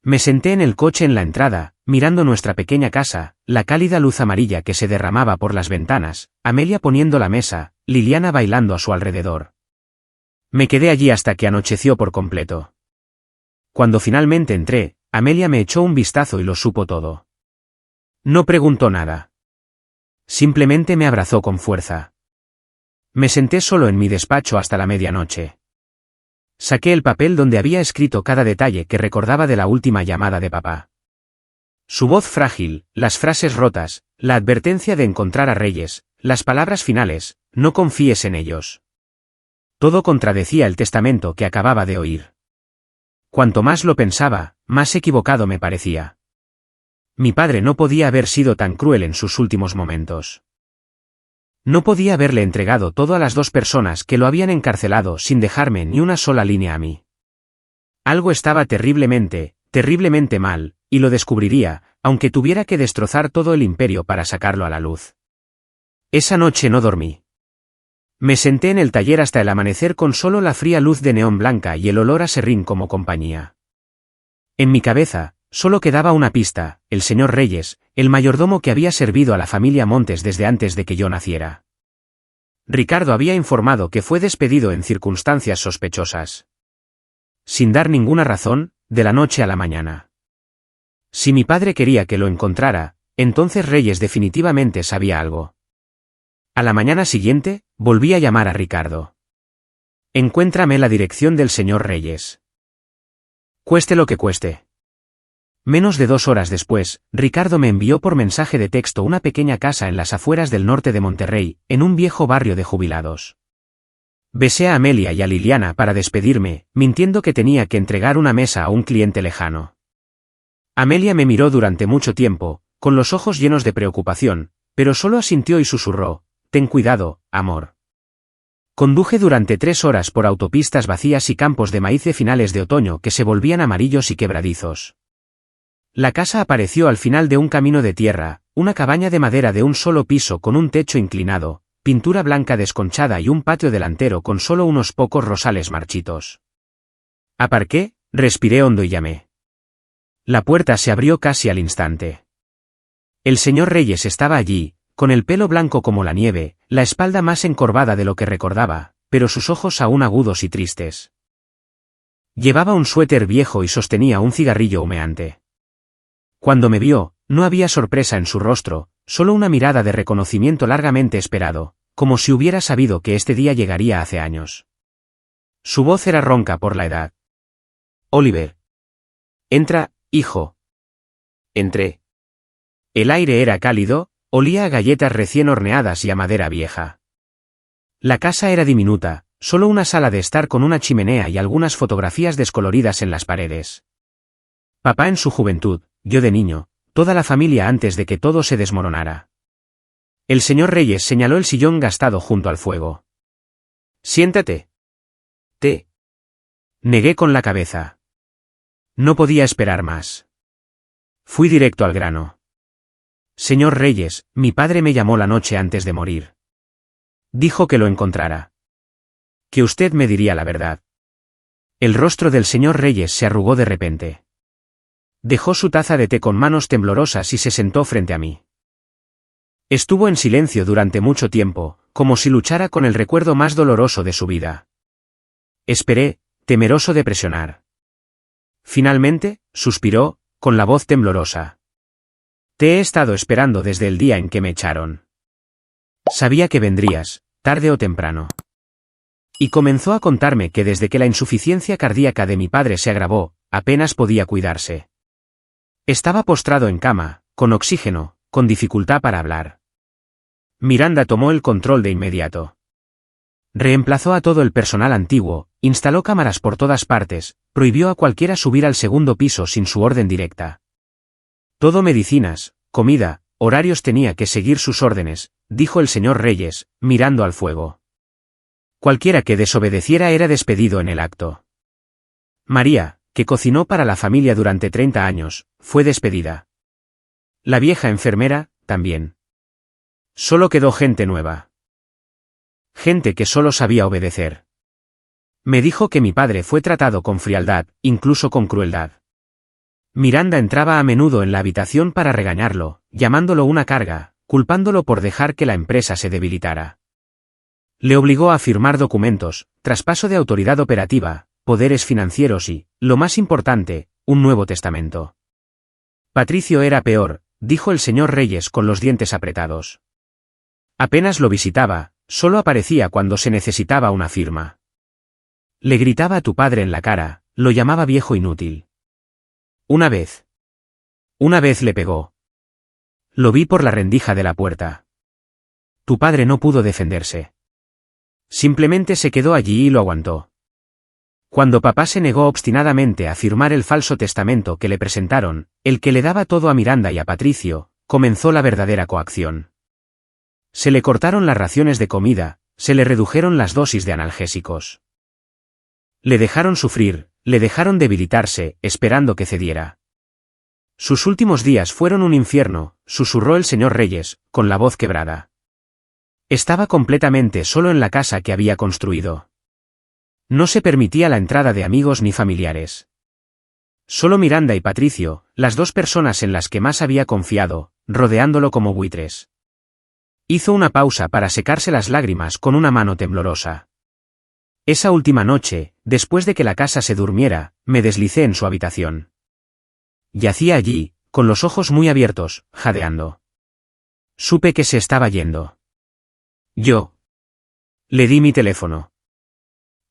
S1: Me senté en el coche en la entrada, mirando nuestra pequeña casa, la cálida luz amarilla que se derramaba por las ventanas, Amelia poniendo la mesa, Liliana bailando a su alrededor. Me quedé allí hasta que anocheció por completo. Cuando finalmente entré, Amelia me echó un vistazo y lo supo todo. No preguntó nada. Simplemente me abrazó con fuerza. Me senté solo en mi despacho hasta la medianoche. Saqué el papel donde había escrito cada detalle que recordaba de la última llamada de papá. Su voz frágil, las frases rotas, la advertencia de encontrar a Reyes, las palabras finales, no confíes en ellos. Todo contradecía el testamento que acababa de oír. Cuanto más lo pensaba, más equivocado me parecía. Mi padre no podía haber sido tan cruel en sus últimos momentos. No podía haberle entregado todo a las dos personas que lo habían encarcelado sin dejarme ni una sola línea a mí. Algo estaba terriblemente, terriblemente mal, y lo descubriría, aunque tuviera que destrozar todo el imperio para sacarlo a la luz. Esa noche no dormí. Me senté en el taller hasta el amanecer con solo la fría luz de neón blanca y el olor a serrín como compañía. En mi cabeza, solo quedaba una pista, el señor Reyes, el mayordomo que había servido a la familia Montes desde antes de que yo naciera. Ricardo había informado que fue despedido en circunstancias sospechosas. Sin dar ninguna razón, de la noche a la mañana. Si mi padre quería que lo encontrara, entonces Reyes definitivamente sabía algo. A la mañana siguiente, volví a llamar a Ricardo. Encuéntrame la dirección del señor Reyes. Cueste lo que cueste. Menos de 2 horas después, Ricardo me envió por mensaje de texto una pequeña casa en las afueras del norte de Monterrey, en un viejo barrio de jubilados. Besé a Amelia y a Liliana para despedirme, mintiendo que tenía que entregar una mesa a un cliente lejano. Amelia me miró durante mucho tiempo, con los ojos llenos de preocupación, pero solo asintió y susurró, «Ten cuidado, amor». Conduje durante 3 horas por autopistas vacías y campos de maíz de finales de otoño que se volvían amarillos y quebradizos. La casa apareció al final de un camino de tierra, una cabaña de madera de un solo piso con un techo inclinado, pintura blanca desconchada y un patio delantero con solo unos pocos rosales marchitos. Aparqué, respiré hondo y llamé. La puerta se abrió casi al instante. El señor Reyes estaba allí, con el pelo blanco como la nieve, la espalda más encorvada de lo que recordaba, pero sus ojos aún agudos y tristes. Llevaba un suéter viejo y sostenía un cigarrillo humeante. Cuando me vio, no había sorpresa en su rostro, solo una mirada de reconocimiento largamente esperado, como si hubiera sabido que este día llegaría hace años. Su voz era ronca por la edad. «Oliver. Entra, hijo». Entré. El aire era cálido, olía a galletas recién horneadas y a madera vieja. La casa era diminuta, solo una sala de estar con una chimenea y algunas fotografías descoloridas en las paredes. Papá en su juventud, yo de niño, toda la familia antes de que todo se desmoronara. El señor Reyes señaló el sillón gastado junto al fuego. «Siéntate». Negué con la cabeza. No podía esperar más. Fui directo al grano. «Señor Reyes, mi padre me llamó la noche antes de morir. Dijo que lo encontrara. Que usted me diría la verdad». El rostro del señor Reyes se arrugó de repente. Dejó su taza de té con manos temblorosas y se sentó frente a mí. Estuvo en silencio durante mucho tiempo, como si luchara con el recuerdo más doloroso de su vida. Esperé, temeroso de presionar. Finalmente, suspiró, con la voz temblorosa. Te he estado esperando desde el día en que me echaron. Sabía que vendrías, tarde o temprano. Y comenzó a contarme que desde que la insuficiencia cardíaca de mi padre se agravó, apenas podía cuidarse. Estaba postrado en cama, con oxígeno, con dificultad para hablar. Miranda tomó el control de inmediato. Reemplazó a todo el personal antiguo, instaló cámaras por todas partes, prohibió a cualquiera subir al segundo piso sin su orden directa. Todo medicinas, comida, horarios tenía que seguir sus órdenes, dijo el señor Reyes, mirando al fuego. Cualquiera que desobedeciera era despedido en el acto. María, que cocinó para la familia durante 30 años, fue despedida. La vieja enfermera, también. Solo quedó gente nueva. Gente que solo sabía obedecer. Me dijo que mi padre fue tratado con frialdad, incluso con crueldad. Miranda entraba a menudo en la habitación para regañarlo, llamándolo una carga, culpándolo por dejar que la empresa se debilitara. Le obligó a firmar documentos, traspaso de autoridad operativa, poderes financieros y, lo más importante, un nuevo testamento. Patricio era peor, dijo el señor Reyes con los dientes apretados. Apenas lo visitaba, solo aparecía cuando se necesitaba una firma. Le gritaba a tu padre en la cara, lo llamaba viejo inútil. Una vez le pegó. Lo vi por la rendija de la puerta. Tu padre no pudo defenderse. Simplemente se quedó allí y lo aguantó. Cuando papá se negó obstinadamente a firmar el falso testamento que le presentaron, el que le daba todo a Miranda y a Patricio, comenzó la verdadera coacción. Se le cortaron las raciones de comida, se le redujeron las dosis de analgésicos. Le dejaron sufrir, le dejaron debilitarse, esperando que cediera. Sus últimos días fueron un infierno, susurró el señor Reyes, con la voz quebrada. Estaba completamente solo en la casa que había construido. No se permitía la entrada de amigos ni familiares. Solo Miranda y Patricio, las dos personas en las que más había confiado, rodeándolo como buitres. Hizo una pausa para secarse las lágrimas con una mano temblorosa. Esa última noche, después de que la casa se durmiera, me deslicé en su habitación. Yacía allí, con los ojos muy abiertos, jadeando. Supe que se estaba yendo. Yo le di mi teléfono.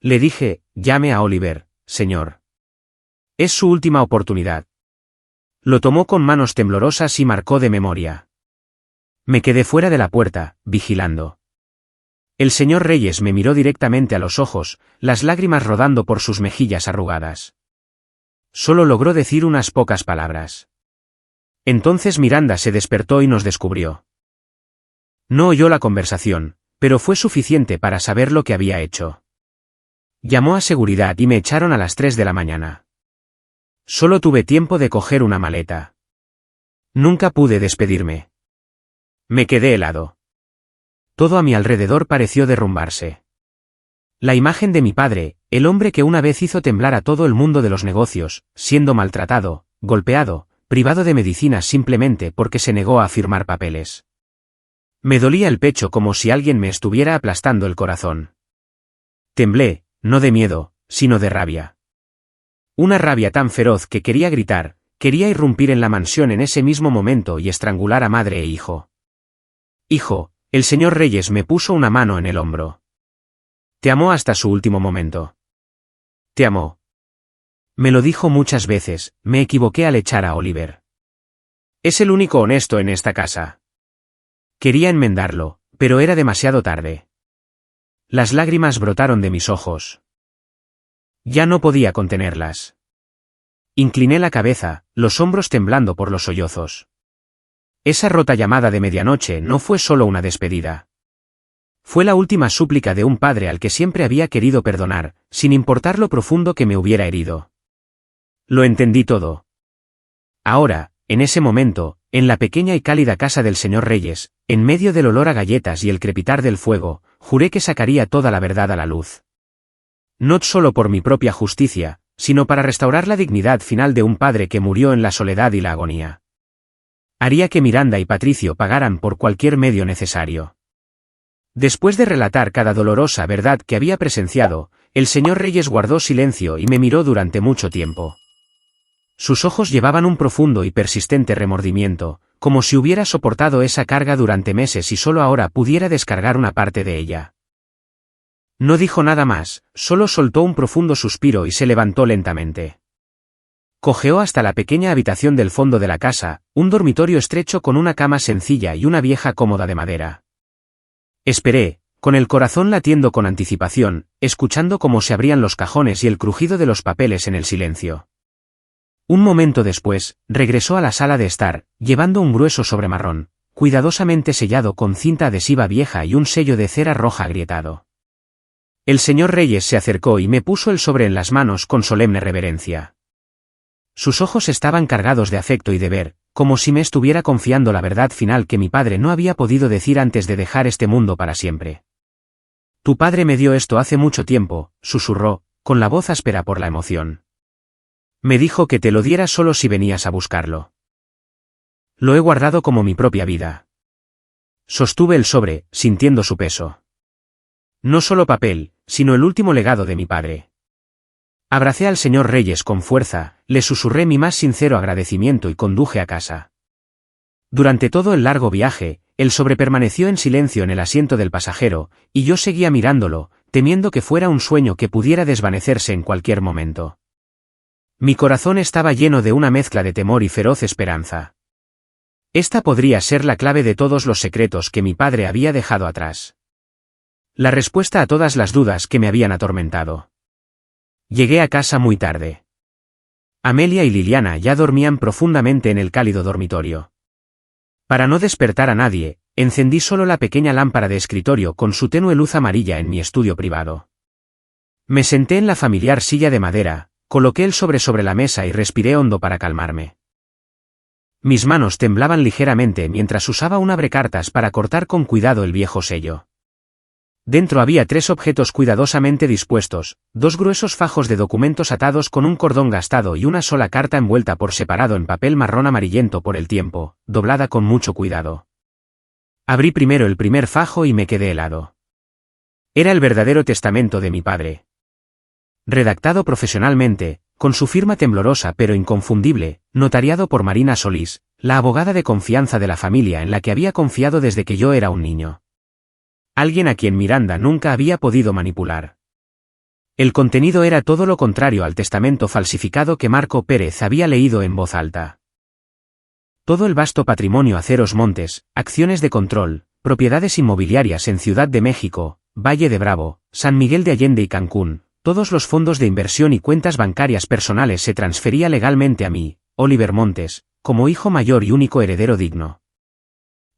S1: Le dije, llame a Oliver, señor. Es su última oportunidad. Lo tomó con manos temblorosas y marcó de memoria. Me quedé fuera de la puerta, vigilando. El señor Reyes me miró directamente a los ojos, las lágrimas rodando por sus mejillas arrugadas. Solo logró decir unas pocas palabras. Entonces Miranda se despertó y nos descubrió. No oyó la conversación, pero fue suficiente para saber lo que había hecho. Llamó a seguridad y me echaron a las 3 de la mañana. Solo tuve tiempo de coger una maleta. Nunca pude despedirme. Me quedé helado. Todo a mi alrededor pareció derrumbarse. La imagen de mi padre, el hombre que una vez hizo temblar a todo el mundo de los negocios, siendo maltratado, golpeado, privado de medicinas simplemente porque se negó a firmar papeles. Me dolía el pecho como si alguien me estuviera aplastando el corazón. Temblé, no de miedo, sino de rabia. Una rabia tan feroz que quería gritar, quería irrumpir en la mansión en ese mismo momento y estrangular a madre e hijo. Hijo, el señor Reyes me puso una mano en el hombro. Te amó hasta su último momento. Te amó. Me lo dijo muchas veces, me equivoqué al echar a Oliver. Es el único honesto en esta casa. Quería enmendarlo, pero era demasiado tarde. Las lágrimas brotaron de mis ojos. Ya no podía contenerlas. Incliné la cabeza, los hombros temblando por los sollozos. Esa rota llamada de medianoche no fue solo una despedida. Fue la última súplica de un padre al que siempre había querido perdonar, sin importar lo profundo que me hubiera herido. Lo entendí todo. Ahora, en ese momento, en la pequeña y cálida casa del señor Reyes, en medio del olor a galletas y el crepitar del fuego, juré que sacaría toda la verdad a la luz. No solo por mi propia justicia, sino para restaurar la dignidad final de un padre que murió en la soledad y la agonía. Haría que Miranda y Patricio pagaran por cualquier medio necesario. Después de relatar cada dolorosa verdad que había presenciado, el señor Reyes guardó silencio y me miró durante mucho tiempo. Sus ojos llevaban un profundo y persistente remordimiento, como si hubiera soportado esa carga durante meses y solo ahora pudiera descargar una parte de ella. No dijo nada más, solo soltó un profundo suspiro y se levantó lentamente. Cojeó hasta la pequeña habitación del fondo de la casa, un dormitorio estrecho con una cama sencilla y una vieja cómoda de madera. Esperé, con el corazón latiendo con anticipación, escuchando cómo se abrían los cajones y el crujido de los papeles en el silencio. Un momento después, regresó a la sala de estar, llevando un grueso sobre marrón, cuidadosamente sellado con cinta adhesiva vieja y un sello de cera roja agrietado. El señor Reyes se acercó y me puso el sobre en las manos con solemne reverencia. Sus ojos estaban cargados de afecto y deber, como si me estuviera confiando la verdad final que mi padre no había podido decir antes de dejar este mundo para siempre. Tu padre me dio esto hace mucho tiempo, susurró, con la voz áspera por la emoción. Me dijo que te lo diera solo si venías a buscarlo. Lo he guardado como mi propia vida. Sostuve el sobre, sintiendo su peso. No solo papel, sino el último legado de mi padre. Abracé al señor Reyes con fuerza, le susurré mi más sincero agradecimiento y conduje a casa. Durante todo el largo viaje, el sobre permaneció en silencio en el asiento del pasajero, y yo seguía mirándolo, temiendo que fuera un sueño que pudiera desvanecerse en cualquier momento. Mi corazón estaba lleno de una mezcla de temor y feroz esperanza. Esta podría ser la clave de todos los secretos que mi padre había dejado atrás. La respuesta a todas las dudas que me habían atormentado. Llegué a casa muy tarde. Amelia y Liliana ya dormían profundamente en el cálido dormitorio. Para no despertar a nadie, encendí solo la pequeña lámpara de escritorio con su tenue luz amarilla en mi estudio privado. Me senté en la familiar silla de madera, coloqué el sobre la mesa y respiré hondo para calmarme. Mis manos temblaban ligeramente mientras usaba un abrecartas para cortar con cuidado el viejo sello. Dentro había 3 objetos cuidadosamente dispuestos, 2 gruesos fajos de documentos atados con un cordón gastado y una sola carta envuelta por separado en papel marrón amarillento por el tiempo, doblada con mucho cuidado. Abrí primero el primer fajo y me quedé helado. Era el verdadero testamento de mi padre. Redactado profesionalmente, con su firma temblorosa pero inconfundible, notariado por Marina Solís, la abogada de confianza de la familia en la que había confiado desde que yo era un niño. Alguien a quien Miranda nunca había podido manipular. El contenido era todo lo contrario al testamento falsificado que Marco Pérez había leído en voz alta. Todo el vasto patrimonio Aceros Montes, acciones de control, propiedades inmobiliarias en Ciudad de México, Valle de Bravo, San Miguel de Allende y Cancún, todos los fondos de inversión y cuentas bancarias personales se transfería legalmente a mí, Oliver Montes, como hijo mayor y único heredero digno.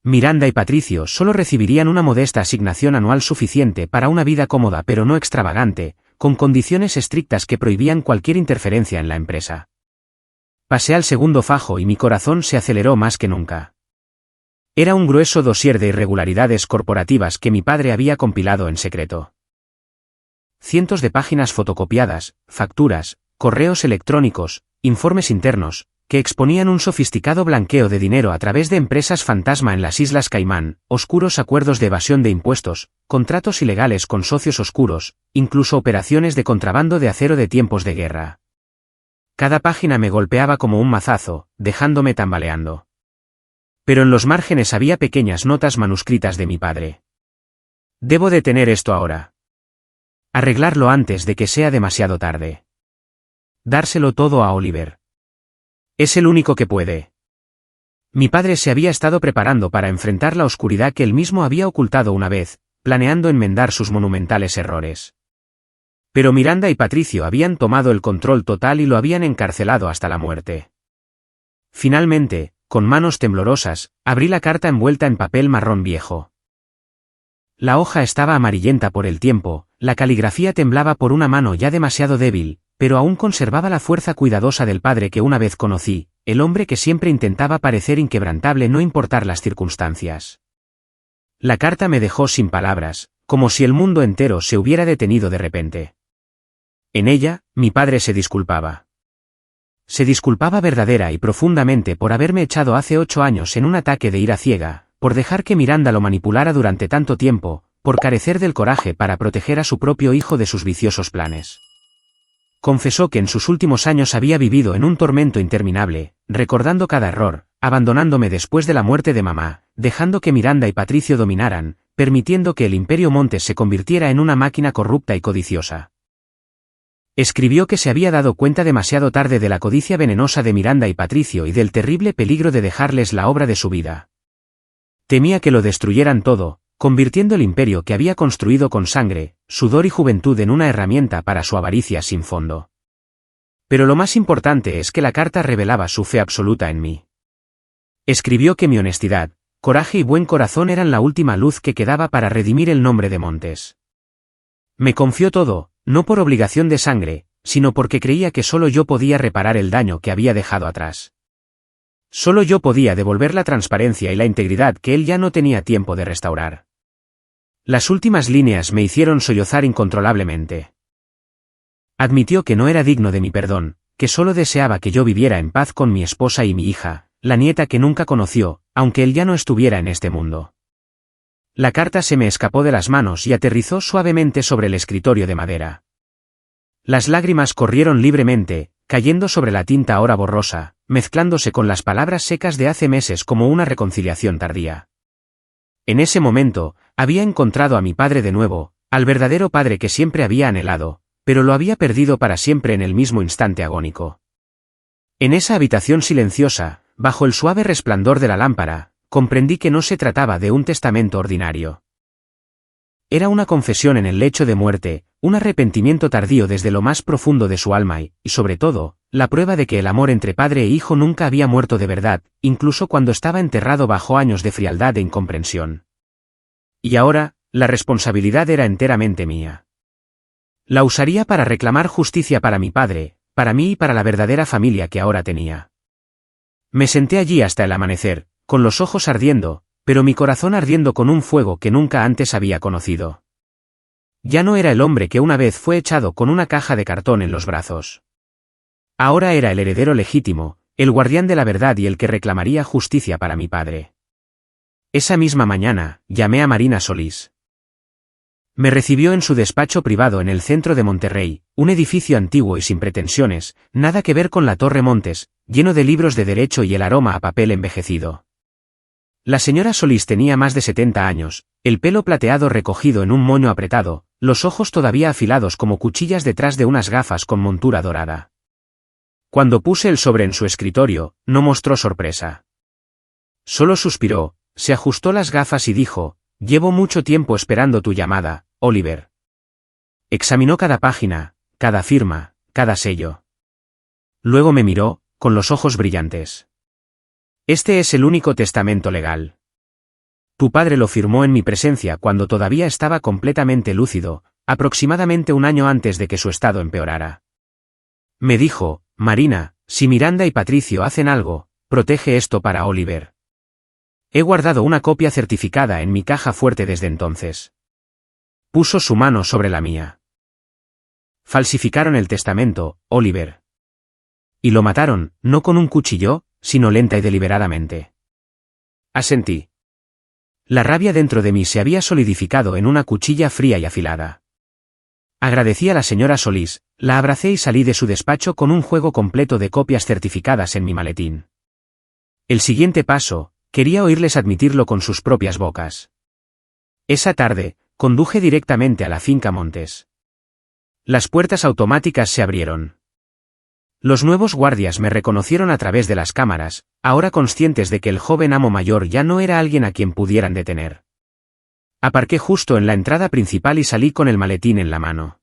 S1: Miranda y Patricio solo recibirían una modesta asignación anual suficiente para una vida cómoda pero no extravagante, con condiciones estrictas que prohibían cualquier interferencia en la empresa. Pasé al segundo fajo y mi corazón se aceleró más que nunca. Era un grueso dossier de irregularidades corporativas que mi padre había compilado en secreto. Cientos de páginas fotocopiadas, facturas, correos electrónicos, informes internos, que exponían un sofisticado blanqueo de dinero a través de empresas fantasma en las Islas Caimán, oscuros acuerdos de evasión de impuestos, contratos ilegales con socios oscuros, incluso operaciones de contrabando de acero de tiempos de guerra. Cada página me golpeaba como un mazazo, dejándome tambaleando. Pero en los márgenes había pequeñas notas manuscritas de mi padre. Debo detener esto ahora. Arreglarlo antes de que sea demasiado tarde. Dárselo todo a Oliver. Es el único que puede. Mi padre se había estado preparando para enfrentar la oscuridad que él mismo había ocultado una vez, planeando enmendar sus monumentales errores. Pero Miranda y Patricio habían tomado el control total y lo habían encarcelado hasta la muerte. Finalmente, con manos temblorosas, abrí la carta envuelta en papel marrón viejo. La hoja estaba amarillenta por el tiempo, la caligrafía temblaba por una mano ya demasiado débil, pero aún conservaba la fuerza cuidadosa del padre que una vez conocí, el hombre que siempre intentaba parecer inquebrantable no importar las circunstancias. La carta me dejó sin palabras, como si el mundo entero se hubiera detenido de repente. En ella, mi padre se disculpaba. Se disculpaba verdadera y profundamente por haberme echado hace 8 años en un ataque de ira ciega, por dejar que Miranda lo manipulara durante tanto tiempo, por carecer del coraje para proteger a su propio hijo de sus viciosos planes. Confesó que en sus últimos años había vivido en un tormento interminable, recordando cada error, abandonándome después de la muerte de mamá, dejando que Miranda y Patricio dominaran, permitiendo que el Imperio Montes se convirtiera en una máquina corrupta y codiciosa. Escribió que se había dado cuenta demasiado tarde de la codicia venenosa de Miranda y Patricio y del terrible peligro de dejarles la obra de su vida. Temía que lo destruyeran todo, convirtiendo el imperio que había construido con sangre, sudor y juventud en una herramienta para su avaricia sin fondo. Pero lo más importante es que la carta revelaba su fe absoluta en mí. Escribió que mi honestidad, coraje y buen corazón eran la última luz que quedaba para redimir el nombre de Montes. Me confió todo, no por obligación de sangre, sino porque creía que solo yo podía reparar el daño que había dejado atrás. Solo yo podía devolver la transparencia y la integridad que él ya no tenía tiempo de restaurar. Las últimas líneas me hicieron sollozar incontrolablemente. Admitió que no era digno de mi perdón, que solo deseaba que yo viviera en paz con mi esposa y mi hija, la nieta que nunca conoció, aunque él ya no estuviera en este mundo. La carta se me escapó de las manos y aterrizó suavemente sobre el escritorio de madera. Las lágrimas corrieron libremente, cayendo sobre la tinta ahora borrosa, mezclándose con las palabras secas de hace meses como una reconciliación tardía. En ese momento, había encontrado a mi padre de nuevo, al verdadero padre que siempre había anhelado, pero lo había perdido para siempre en el mismo instante agónico. En esa habitación silenciosa, bajo el suave resplandor de la lámpara, comprendí que no se trataba de un testamento ordinario. Era una confesión en el lecho de muerte, un arrepentimiento tardío desde lo más profundo de su alma y, sobre todo, la prueba de que el amor entre padre e hijo nunca había muerto de verdad, incluso cuando estaba enterrado bajo años de frialdad e incomprensión. Y ahora, la responsabilidad era enteramente mía. La usaría para reclamar justicia para mi padre, para mí y para la verdadera familia que ahora tenía. Me senté allí hasta el amanecer, con los ojos ardiendo, pero mi corazón ardiendo con un fuego que nunca antes había conocido. Ya no era el hombre que una vez fue echado con una caja de cartón en los brazos. Ahora era el heredero legítimo, el guardián de la verdad y el que reclamaría justicia para mi padre. Esa misma mañana, llamé a Marina Solís. Me recibió en su despacho privado en el centro de Monterrey, un edificio antiguo y sin pretensiones, nada que ver con la Torre Montes, lleno de libros de derecho y el aroma a papel envejecido. La señora Solís tenía más de 70 años, el pelo plateado recogido en un moño apretado, los ojos todavía afilados como cuchillas detrás de unas gafas con montura dorada. Cuando puse el sobre en su escritorio, no mostró sorpresa. Solo suspiró, se ajustó las gafas y dijo: «Llevo mucho tiempo esperando tu llamada, Oliver». Examinó cada página, cada firma, cada sello. Luego me miró, con los ojos brillantes. «Este es el único testamento legal. Tu padre lo firmó en mi presencia cuando todavía estaba completamente lúcido, aproximadamente un año antes de que su estado empeorara. Me dijo: Marina, si Miranda y Patricio hacen algo, protege esto para Oliver. He guardado una copia certificada en mi caja fuerte desde entonces». Puso su mano sobre la mía. «Falsificaron el testamento, Oliver. Y lo mataron, no con un cuchillo, sino lenta y deliberadamente». Asentí. La rabia dentro de mí se había solidificado en una cuchilla fría y afilada. Agradecí a la señora Solís, la abracé y salí de su despacho con un juego completo de copias certificadas en mi maletín. El siguiente paso, quería oírles admitirlo con sus propias bocas. Esa tarde, conduje directamente a la finca Montes. Las puertas automáticas se abrieron. Los nuevos guardias me reconocieron a través de las cámaras, ahora conscientes de que el joven amo mayor ya no era alguien a quien pudieran detener. Aparqué justo en la entrada principal y salí con el maletín en la mano.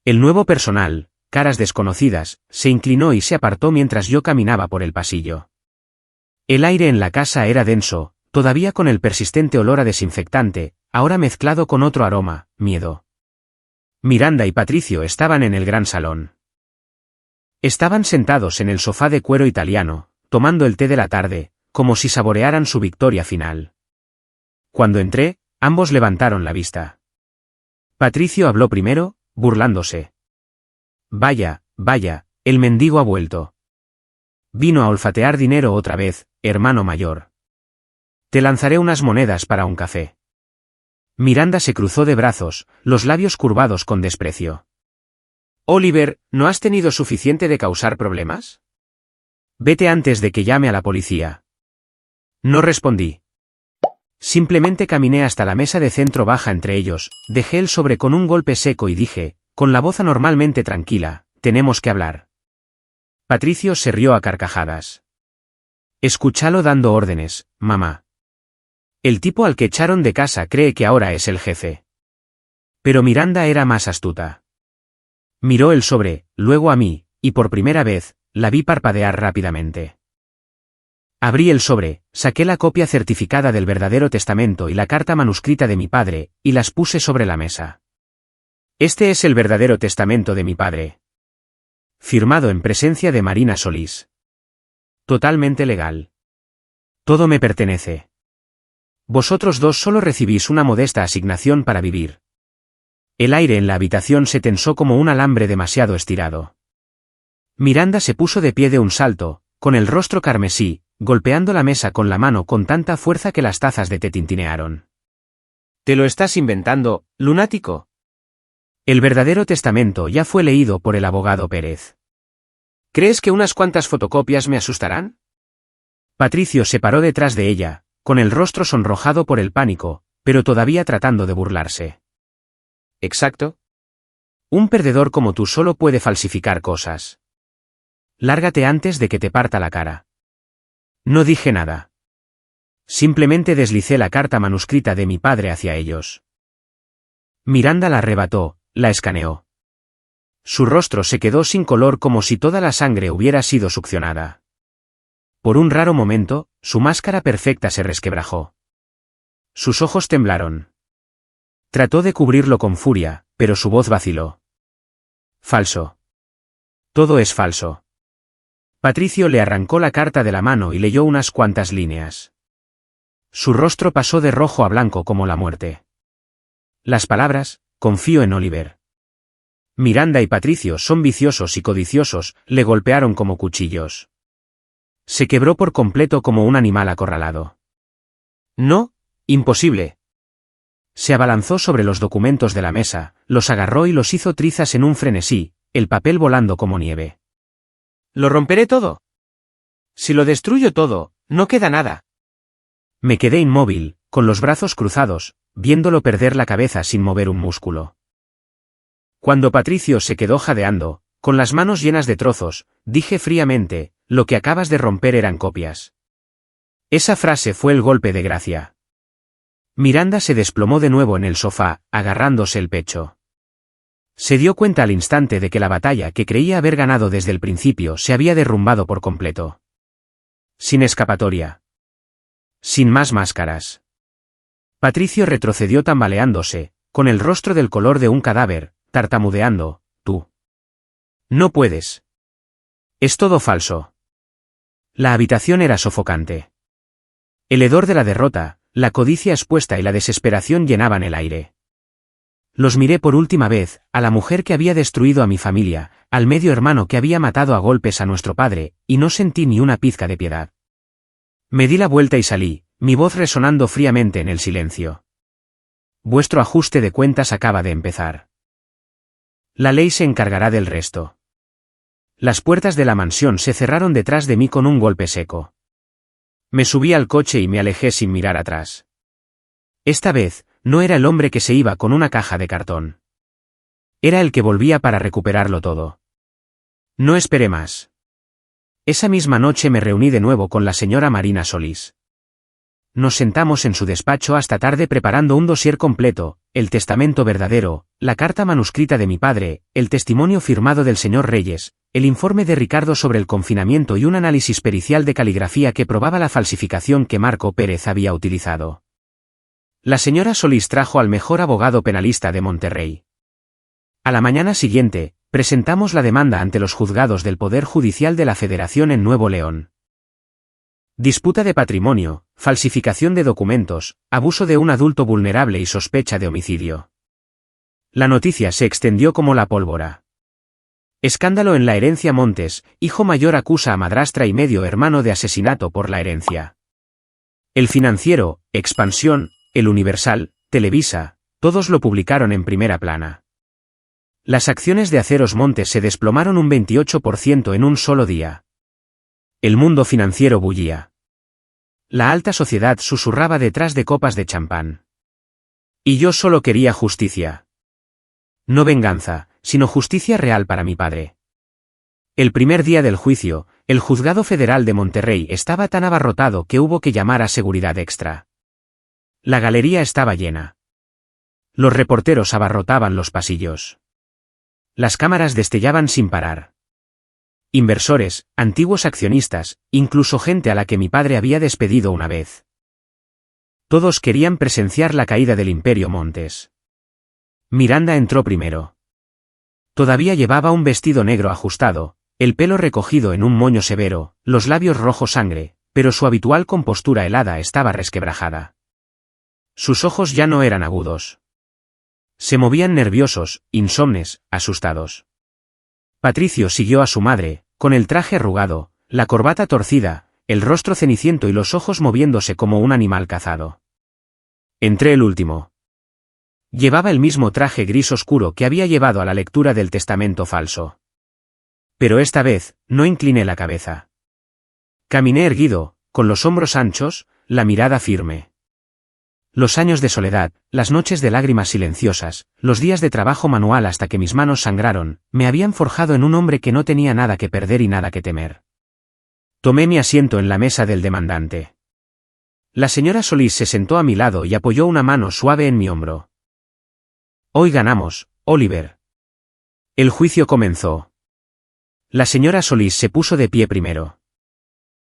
S1: El nuevo personal, caras desconocidas, se inclinó y se apartó mientras yo caminaba por el pasillo. El aire en la casa era denso, todavía con el persistente olor a desinfectante, ahora mezclado con otro aroma, miedo. Miranda y Patricio estaban en el gran salón. Estaban sentados en el sofá de cuero italiano, tomando el té de la tarde, como si saborearan su victoria final. Cuando entré, ambos levantaron la vista. Patricio habló primero, burlándose. Vaya, vaya, el mendigo ha vuelto. Vino a olfatear dinero otra vez, hermano mayor. Te lanzaré unas monedas para un café. Miranda se cruzó de brazos, los labios curvados con desprecio. Oliver, ¿no has tenido suficiente de causar problemas? Vete antes de que llame a la policía. No respondí. Simplemente caminé hasta la mesa de centro baja entre ellos, dejé el sobre con un golpe seco y dije, con la voz anormalmente tranquila, tenemos que hablar. Patricio se rió a carcajadas. Escúchalo dando órdenes, mamá. El tipo al que echaron de casa cree que ahora es el jefe. Pero Miranda era más astuta. Miró el sobre, luego a mí, y por primera vez, la vi parpadear rápidamente. Abrí el sobre, saqué la copia certificada del verdadero testamento y la carta manuscrita de mi padre, y las puse sobre la mesa. Este es el verdadero testamento de mi padre. Firmado en presencia de Marina Solís. Totalmente legal. Todo me pertenece. Vosotros dos solo recibís una modesta asignación para vivir. El aire en la habitación se tensó como un alambre demasiado estirado. Miranda se puso de pie de un salto, con el rostro carmesí, golpeando la mesa con la mano con tanta fuerza que las tazas de té tintinearon. ¿Te lo estás inventando, lunático? El verdadero testamento ya fue leído por el abogado Pérez. ¿Crees que unas cuantas fotocopias me asustarán? Patricio se paró detrás de ella, con el rostro sonrojado por el pánico, pero todavía tratando de burlarse. ¿Exacto? Un perdedor como tú solo puede falsificar cosas. Lárgate antes de que te parta la cara. No dije nada. Simplemente deslicé la carta manuscrita de mi padre hacia ellos. Miranda la arrebató, la escaneó. Su rostro se quedó sin color como si toda la sangre hubiera sido succionada. Por un raro momento, su máscara perfecta se resquebrajó. Sus ojos temblaron. Trató de cubrirlo con furia, pero su voz vaciló. Falso. Todo es falso. Patricio le arrancó la carta de la mano y leyó unas cuantas líneas. Su rostro pasó de rojo a blanco como la muerte. Las palabras, confío en Oliver. Miranda y Patricio son viciosos y codiciosos, le golpearon como cuchillos. Se quebró por completo como un animal acorralado. No, imposible. Se abalanzó sobre los documentos de la mesa, los agarró y los hizo trizas en un frenesí, el papel volando como nieve. ¿Lo romperé todo? Si lo destruyo todo, no queda nada. Me quedé inmóvil, con los brazos cruzados, viéndolo perder la cabeza sin mover un músculo. Cuando Patricio se quedó jadeando, con las manos llenas de trozos, dije fríamente, lo que acabas de romper eran copias. Esa frase fue el golpe de gracia. Miranda se desplomó de nuevo en el sofá, agarrándose el pecho. Se dio cuenta al instante de que la batalla que creía haber ganado desde el principio se había derrumbado por completo. Sin escapatoria. Sin más máscaras. Patricio retrocedió tambaleándose, con el rostro del color de un cadáver, tartamudeando, tú. No puedes. Es todo falso. La habitación era sofocante. El hedor de la derrota, la codicia expuesta y la desesperación llenaban el aire. Los miré por última vez, a la mujer que había destruido a mi familia, al medio hermano que había matado a golpes a nuestro padre, y no sentí ni una pizca de piedad. Me di la vuelta y salí, mi voz resonando fríamente en el silencio. Vuestro ajuste de cuentas acaba de empezar. La ley se encargará del resto. Las puertas de la mansión se cerraron detrás de mí con un golpe seco. Me subí al coche y me alejé sin mirar atrás. Esta vez, no era el hombre que se iba con una caja de cartón. Era el que volvía para recuperarlo todo. No esperé más. Esa misma noche me reuní de nuevo con la señora Marina Solís. Nos sentamos en su despacho hasta tarde preparando un dossier completo, el testamento verdadero, la carta manuscrita de mi padre, el testimonio firmado del señor Reyes, el informe de Ricardo sobre el confinamiento y un análisis pericial de caligrafía que probaba la falsificación que Marco Pérez había utilizado. La señora Solís trajo al mejor abogado penalista de Monterrey. A la mañana siguiente, presentamos la demanda ante los juzgados del Poder Judicial de la Federación en Nuevo León. Disputa de patrimonio, falsificación de documentos, abuso de un adulto vulnerable y sospecha de homicidio. La noticia se extendió como la pólvora. Escándalo en la herencia. Montes, hijo mayor, acusa a madrastra y medio hermano de asesinato por la herencia. El Financiero, Expansión, El Universal, Televisa, todos lo publicaron en primera plana. Las acciones de Aceros Montes se desplomaron un 28% en un solo día. El mundo financiero bullía. La alta sociedad susurraba detrás de copas de champán. Y yo solo quería justicia. No venganza, sino justicia real para mi padre. El primer día del juicio, el Juzgado Federal de Monterrey estaba tan abarrotado que hubo que llamar a seguridad extra. La galería estaba llena. Los reporteros abarrotaban los pasillos. Las cámaras destellaban sin parar. Inversores, antiguos accionistas, incluso gente a la que mi padre había despedido una vez. Todos querían presenciar la caída del Imperio Montes. Miranda entró primero. Todavía llevaba un vestido negro ajustado, el pelo recogido en un moño severo, los labios rojo sangre, pero su habitual compostura helada estaba resquebrajada. Sus ojos ya no eran agudos. Se movían nerviosos, insomnes, asustados. Patricio siguió a su madre, con el traje arrugado, la corbata torcida, el rostro ceniciento y los ojos moviéndose como un animal cazado. Entré el último. Llevaba el mismo traje gris oscuro que había llevado a la lectura del testamento falso. Pero esta vez, no incliné la cabeza. Caminé erguido, con los hombros anchos, la mirada firme. Los años de soledad, las noches de lágrimas silenciosas, los días de trabajo manual hasta que mis manos sangraron, me habían forjado en un hombre que no tenía nada que perder y nada que temer. Tomé mi asiento en la mesa del demandante. La señora Solís se sentó a mi lado y apoyó una mano suave en mi hombro. Hoy ganamos, Oliver. El juicio comenzó. La señora Solís se puso de pie primero.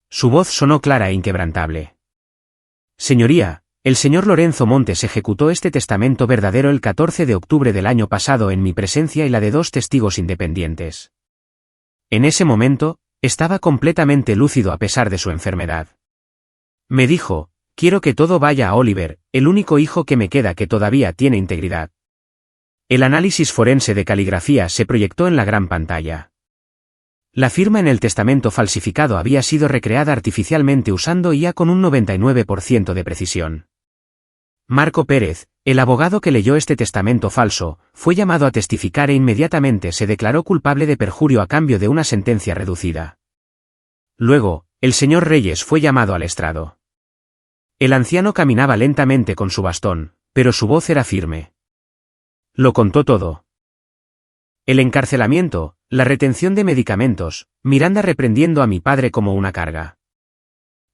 S1: Su voz sonó clara e inquebrantable. Señoría, el señor Lorenzo Montes ejecutó este testamento verdadero el 14 de octubre del año pasado en mi presencia y la de 2 testigos independientes. En ese momento, estaba completamente lúcido a pesar de su enfermedad. Me dijo, quiero que todo vaya a Oliver, el único hijo que me queda que todavía tiene integridad. El análisis forense de caligrafía se proyectó en la gran pantalla. La firma en el testamento falsificado había sido recreada artificialmente usando IA con un 99% de precisión. Marco Pérez, el abogado que leyó este testamento falso, fue llamado a testificar e inmediatamente se declaró culpable de perjurio a cambio de una sentencia reducida. Luego, el señor Reyes fue llamado al estrado. El anciano caminaba lentamente con su bastón, pero su voz era firme. Lo contó todo. El encarcelamiento, la retención de medicamentos, Miranda reprendiendo a mi padre como una carga.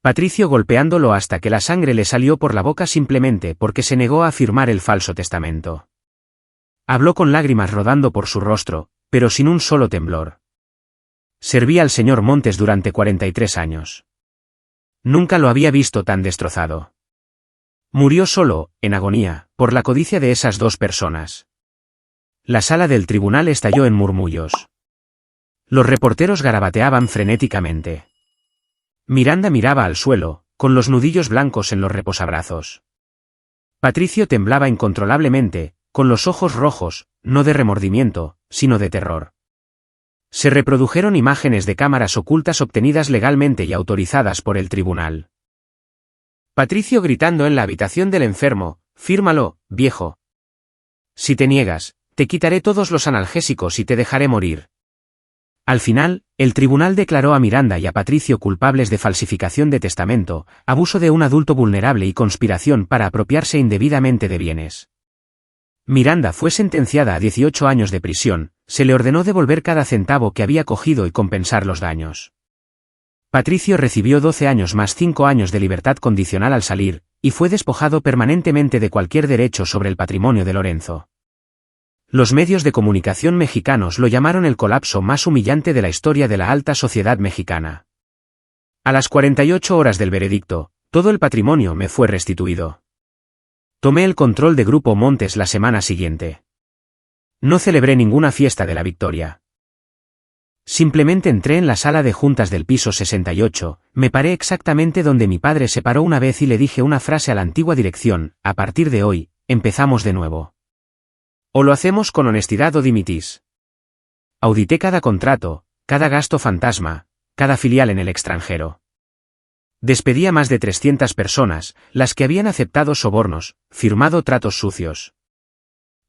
S1: Patricio golpeándolo hasta que la sangre le salió por la boca simplemente porque se negó a firmar el falso testamento. Habló con lágrimas rodando por su rostro, pero sin un solo temblor. Serví al señor Montes durante 43 años. Nunca lo había visto tan destrozado. Murió solo, en agonía, por la codicia de esas 2 personas. La sala del tribunal estalló en murmullos. Los reporteros garabateaban frenéticamente. Miranda miraba al suelo, con los nudillos blancos en los reposabrazos. Patricio temblaba incontrolablemente, con los ojos rojos, no de remordimiento, sino de terror. Se reprodujeron imágenes de cámaras ocultas obtenidas legalmente y autorizadas por el tribunal. Patricio gritando en la habitación del enfermo, fírmalo, viejo. Si te niegas, te quitaré todos los analgésicos y te dejaré morir. Al final, el tribunal declaró a Miranda y a Patricio culpables de falsificación de testamento, abuso de un adulto vulnerable y conspiración para apropiarse indebidamente de bienes. Miranda fue sentenciada a 18 años de prisión, se le ordenó devolver cada centavo que había cogido y compensar los daños. Patricio recibió 12 años más 5 años de libertad condicional al salir, y fue despojado permanentemente de cualquier derecho sobre el patrimonio de Lorenzo. Los medios de comunicación mexicanos lo llamaron el colapso más humillante de la historia de la alta sociedad mexicana. A las 48 horas del veredicto, todo el patrimonio me fue restituido. Tomé el control de Grupo Montes la semana siguiente. No celebré ninguna fiesta de la victoria. Simplemente entré en la sala de juntas del piso 68, me paré exactamente donde mi padre se paró una vez y le dije una frase a la antigua dirección: a partir de hoy, empezamos de nuevo. O lo hacemos con honestidad o dimitís. audité cada contrato, cada gasto fantasma, cada filial en el extranjero. Despedí a más de 300 personas, las que habían aceptado sobornos, firmado tratos sucios.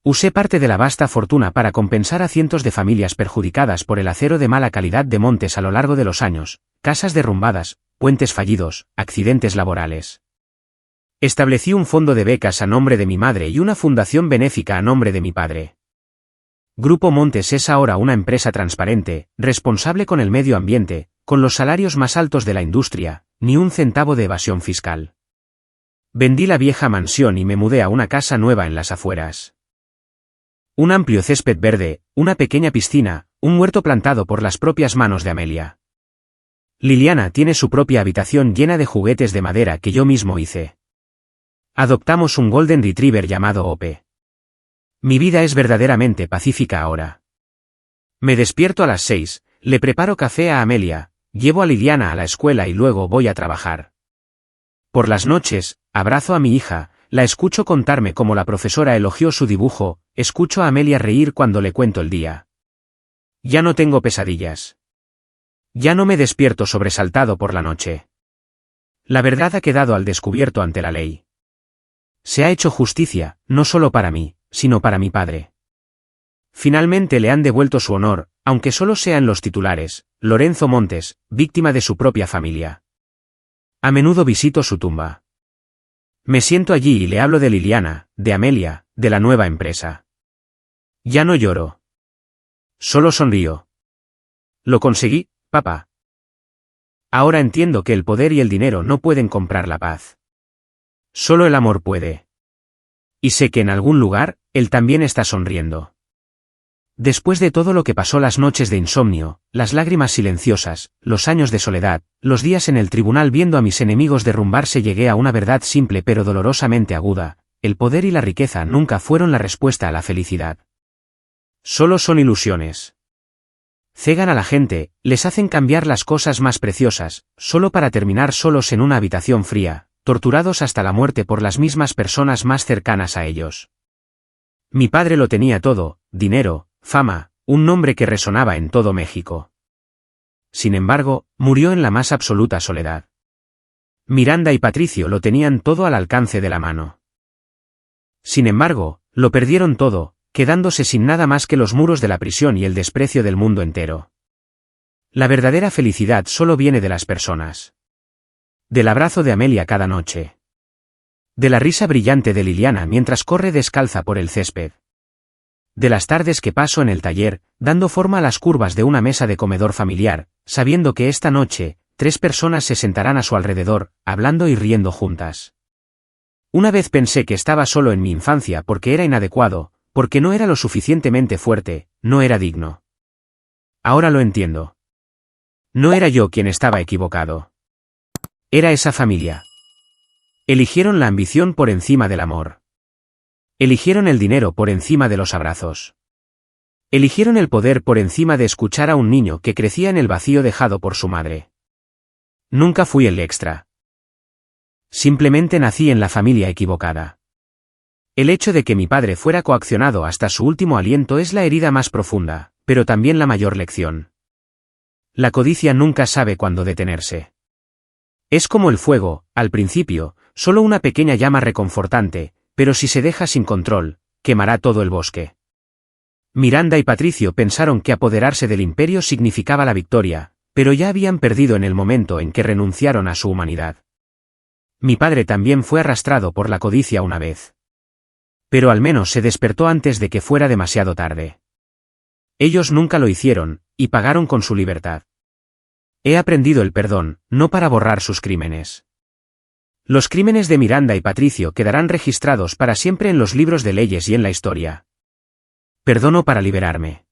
S1: Usé parte de la vasta fortuna para compensar a cientos de familias perjudicadas por el acero de mala calidad de Montes a lo largo de los años, casas derrumbadas, puentes fallidos, accidentes laborales. Establecí un fondo de becas a nombre de mi madre y una fundación benéfica a nombre de mi padre. Grupo Montes es ahora una empresa transparente, responsable con el medio ambiente, con los salarios más altos de la industria, ni un centavo de evasión fiscal. Vendí la vieja mansión y me mudé a una casa nueva en las afueras. Un amplio césped verde, una pequeña piscina, un huerto plantado por las propias manos de Amelia. Liliana tiene su propia habitación llena de juguetes de madera que yo mismo hice. Adoptamos un Golden Retriever llamado Ope. Mi vida es verdaderamente pacífica ahora. Me despierto a las 6, le preparo café a Amelia, llevo a Liliana a la escuela y luego voy a trabajar. Por las noches, abrazo a mi hija, la escucho contarme cómo la profesora elogió su dibujo, escucho a Amelia reír cuando le cuento el día. Ya no tengo pesadillas. Ya no me despierto sobresaltado por la noche. La verdad ha quedado al descubierto ante la ley. Se ha hecho justicia, no solo para mí, sino para mi padre. Finalmente le han devuelto su honor, aunque solo sea en los titulares, Lorenzo Montes, víctima de su propia familia. A menudo visito su tumba. Me siento allí y le hablo de Liliana, de Amelia, de la nueva empresa. Ya no lloro. Solo sonrío. Lo conseguí, papá. Ahora entiendo que el poder y el dinero no pueden comprar la paz. Solo el amor puede. Y sé que en algún lugar, él también está sonriendo. Después de todo lo que pasó, las noches de insomnio, las lágrimas silenciosas, los años de soledad, los días en el tribunal viendo a mis enemigos derrumbarse, llegué a una verdad simple pero dolorosamente aguda: el poder y la riqueza nunca fueron la respuesta a la felicidad. Solo son ilusiones. Cegan a la gente, les hacen cambiar las cosas más preciosas, solo para terminar solos en una habitación fría, torturados hasta la muerte por las mismas personas más cercanas a ellos. Mi padre lo tenía todo: dinero, fama, un nombre que resonaba en todo México. Sin embargo, murió en la más absoluta soledad. Miranda y Patricio lo tenían todo al alcance de la mano. Sin embargo, lo perdieron todo, quedándose sin nada más que los muros de la prisión y el desprecio del mundo entero. La verdadera felicidad solo viene de las personas. Del abrazo de Amelia cada noche. De la risa brillante de Liliana mientras corre descalza por el césped. De las tardes que paso en el taller, dando forma a las curvas de una mesa de comedor familiar, sabiendo que esta noche, 3 personas se sentarán a su alrededor, hablando y riendo juntas. Una vez pensé que estaba solo en mi infancia porque era inadecuado, porque no era lo suficientemente fuerte, no era digno. Ahora lo entiendo. No era yo quien estaba equivocado. Era esa familia. Eligieron la ambición por encima del amor. Eligieron el dinero por encima de los abrazos. Eligieron el poder por encima de escuchar a un niño que crecía en el vacío dejado por su madre. Nunca fui el extra. Simplemente nací en la familia equivocada. El hecho de que mi padre fuera coaccionado hasta su último aliento es la herida más profunda, pero también la mayor lección. La codicia nunca sabe cuándo detenerse. Es como el fuego, al principio, solo una pequeña llama reconfortante, pero si se deja sin control, quemará todo el bosque. Miranda y Patricio pensaron que apoderarse del imperio significaba la victoria, pero ya habían perdido en el momento en que renunciaron a su humanidad. Mi padre también fue arrastrado por la codicia una vez. Pero al menos se despertó antes de que fuera demasiado tarde. Ellos nunca lo hicieron, y pagaron con su libertad. He aprendido el perdón, no para borrar sus crímenes. Los crímenes de Miranda y Patricio quedarán registrados para siempre en los libros de leyes y en la historia. Perdono para liberarme.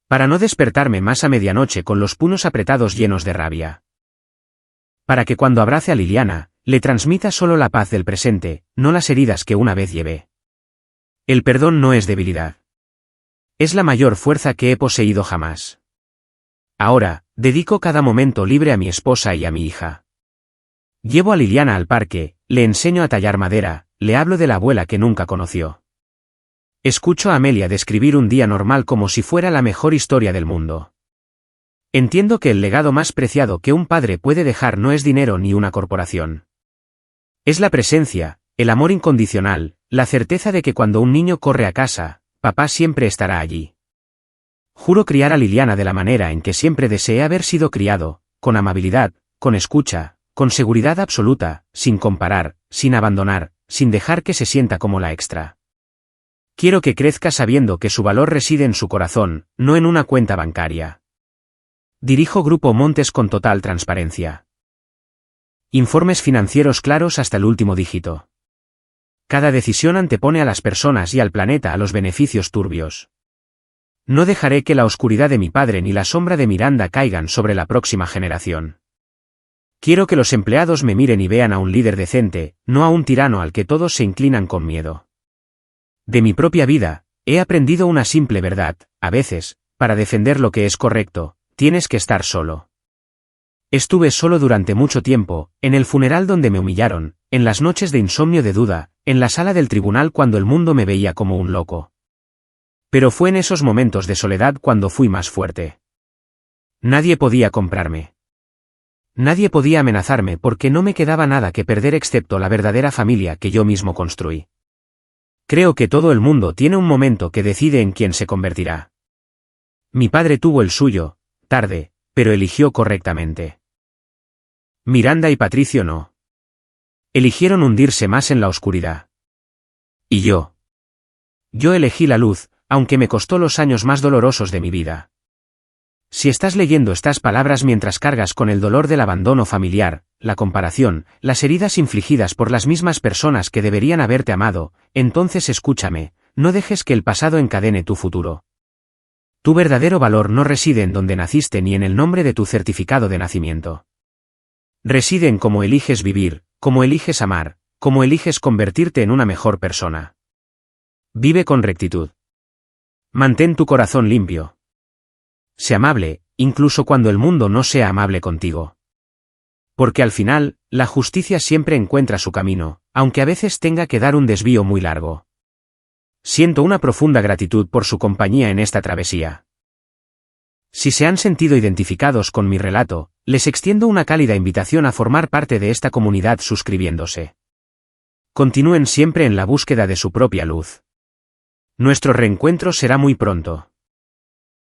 S1: Para no despertarme más a medianoche con los puños apretados llenos de rabia. Para que cuando abrace a Liliana, le transmita solo la paz del presente, no las heridas que una vez llevé. El perdón no es debilidad. Es la mayor fuerza que he poseído jamás. Ahora, dedico cada momento libre a mi esposa y a mi hija. Llevo a Liliana al parque, le enseño a tallar madera, le hablo de la abuela que nunca conoció. Escucho a Amelia describir un día normal como si fuera la mejor historia del mundo. Entiendo que el legado más preciado que un padre puede dejar no es dinero ni una corporación. Es la presencia, el amor incondicional, la certeza de que cuando un niño corre a casa, papá siempre estará allí. Juro criar a Liliana de la manera en que siempre deseé haber sido criado, con amabilidad, con escucha, con seguridad absoluta, sin comparar, sin abandonar, sin dejar que se sienta como la extra. Quiero que crezca sabiendo que su valor reside en su corazón, no en una cuenta bancaria. Dirijo Grupo Montes con total transparencia. Informes financieros claros hasta el último dígito. Cada decisión antepone a las personas y al planeta a los beneficios turbios. No dejaré que la oscuridad de mi padre ni la sombra de Miranda caigan sobre la próxima generación. Quiero que los empleados me miren y vean a un líder decente, no a un tirano al que todos se inclinan con miedo. De mi propia vida, he aprendido una simple verdad: a veces, para defender lo que es correcto, tienes que estar solo. Estuve solo durante mucho tiempo, en el funeral donde me humillaron, en las noches de insomnio de duda, en la sala del tribunal cuando el mundo me veía como un loco. Pero fue en esos momentos de soledad cuando fui más fuerte. Nadie podía comprarme. Nadie podía amenazarme porque no me quedaba nada que perder excepto la verdadera familia que yo mismo construí. Creo que todo el mundo tiene un momento que decide en quién se convertirá. Mi padre tuvo el suyo, tarde, pero eligió correctamente. Miranda y Patricio no. Eligieron hundirse más en la oscuridad. ¿Y yo? Yo elegí la luz, aunque me costó los años más dolorosos de mi vida. Si estás leyendo estas palabras mientras cargas con el dolor del abandono familiar, la comparación, las heridas infligidas por las mismas personas que deberían haberte amado, entonces escúchame, no dejes que el pasado encadene tu futuro. Tu verdadero valor no reside en donde naciste ni en el nombre de tu certificado de nacimiento. Reside en cómo eliges vivir, cómo eliges amar, cómo eliges convertirte en una mejor persona. Vive con rectitud. Mantén tu corazón limpio. Sé amable, incluso cuando el mundo no sea amable contigo. Porque al final, la justicia siempre encuentra su camino, aunque a veces tenga que dar un desvío muy largo. Siento una profunda gratitud por su compañía en esta travesía. Si se han sentido identificados con mi relato, les extiendo una cálida invitación a formar parte de esta comunidad suscribiéndose. Continúen siempre en la búsqueda de su propia luz. Nuestro reencuentro será muy pronto.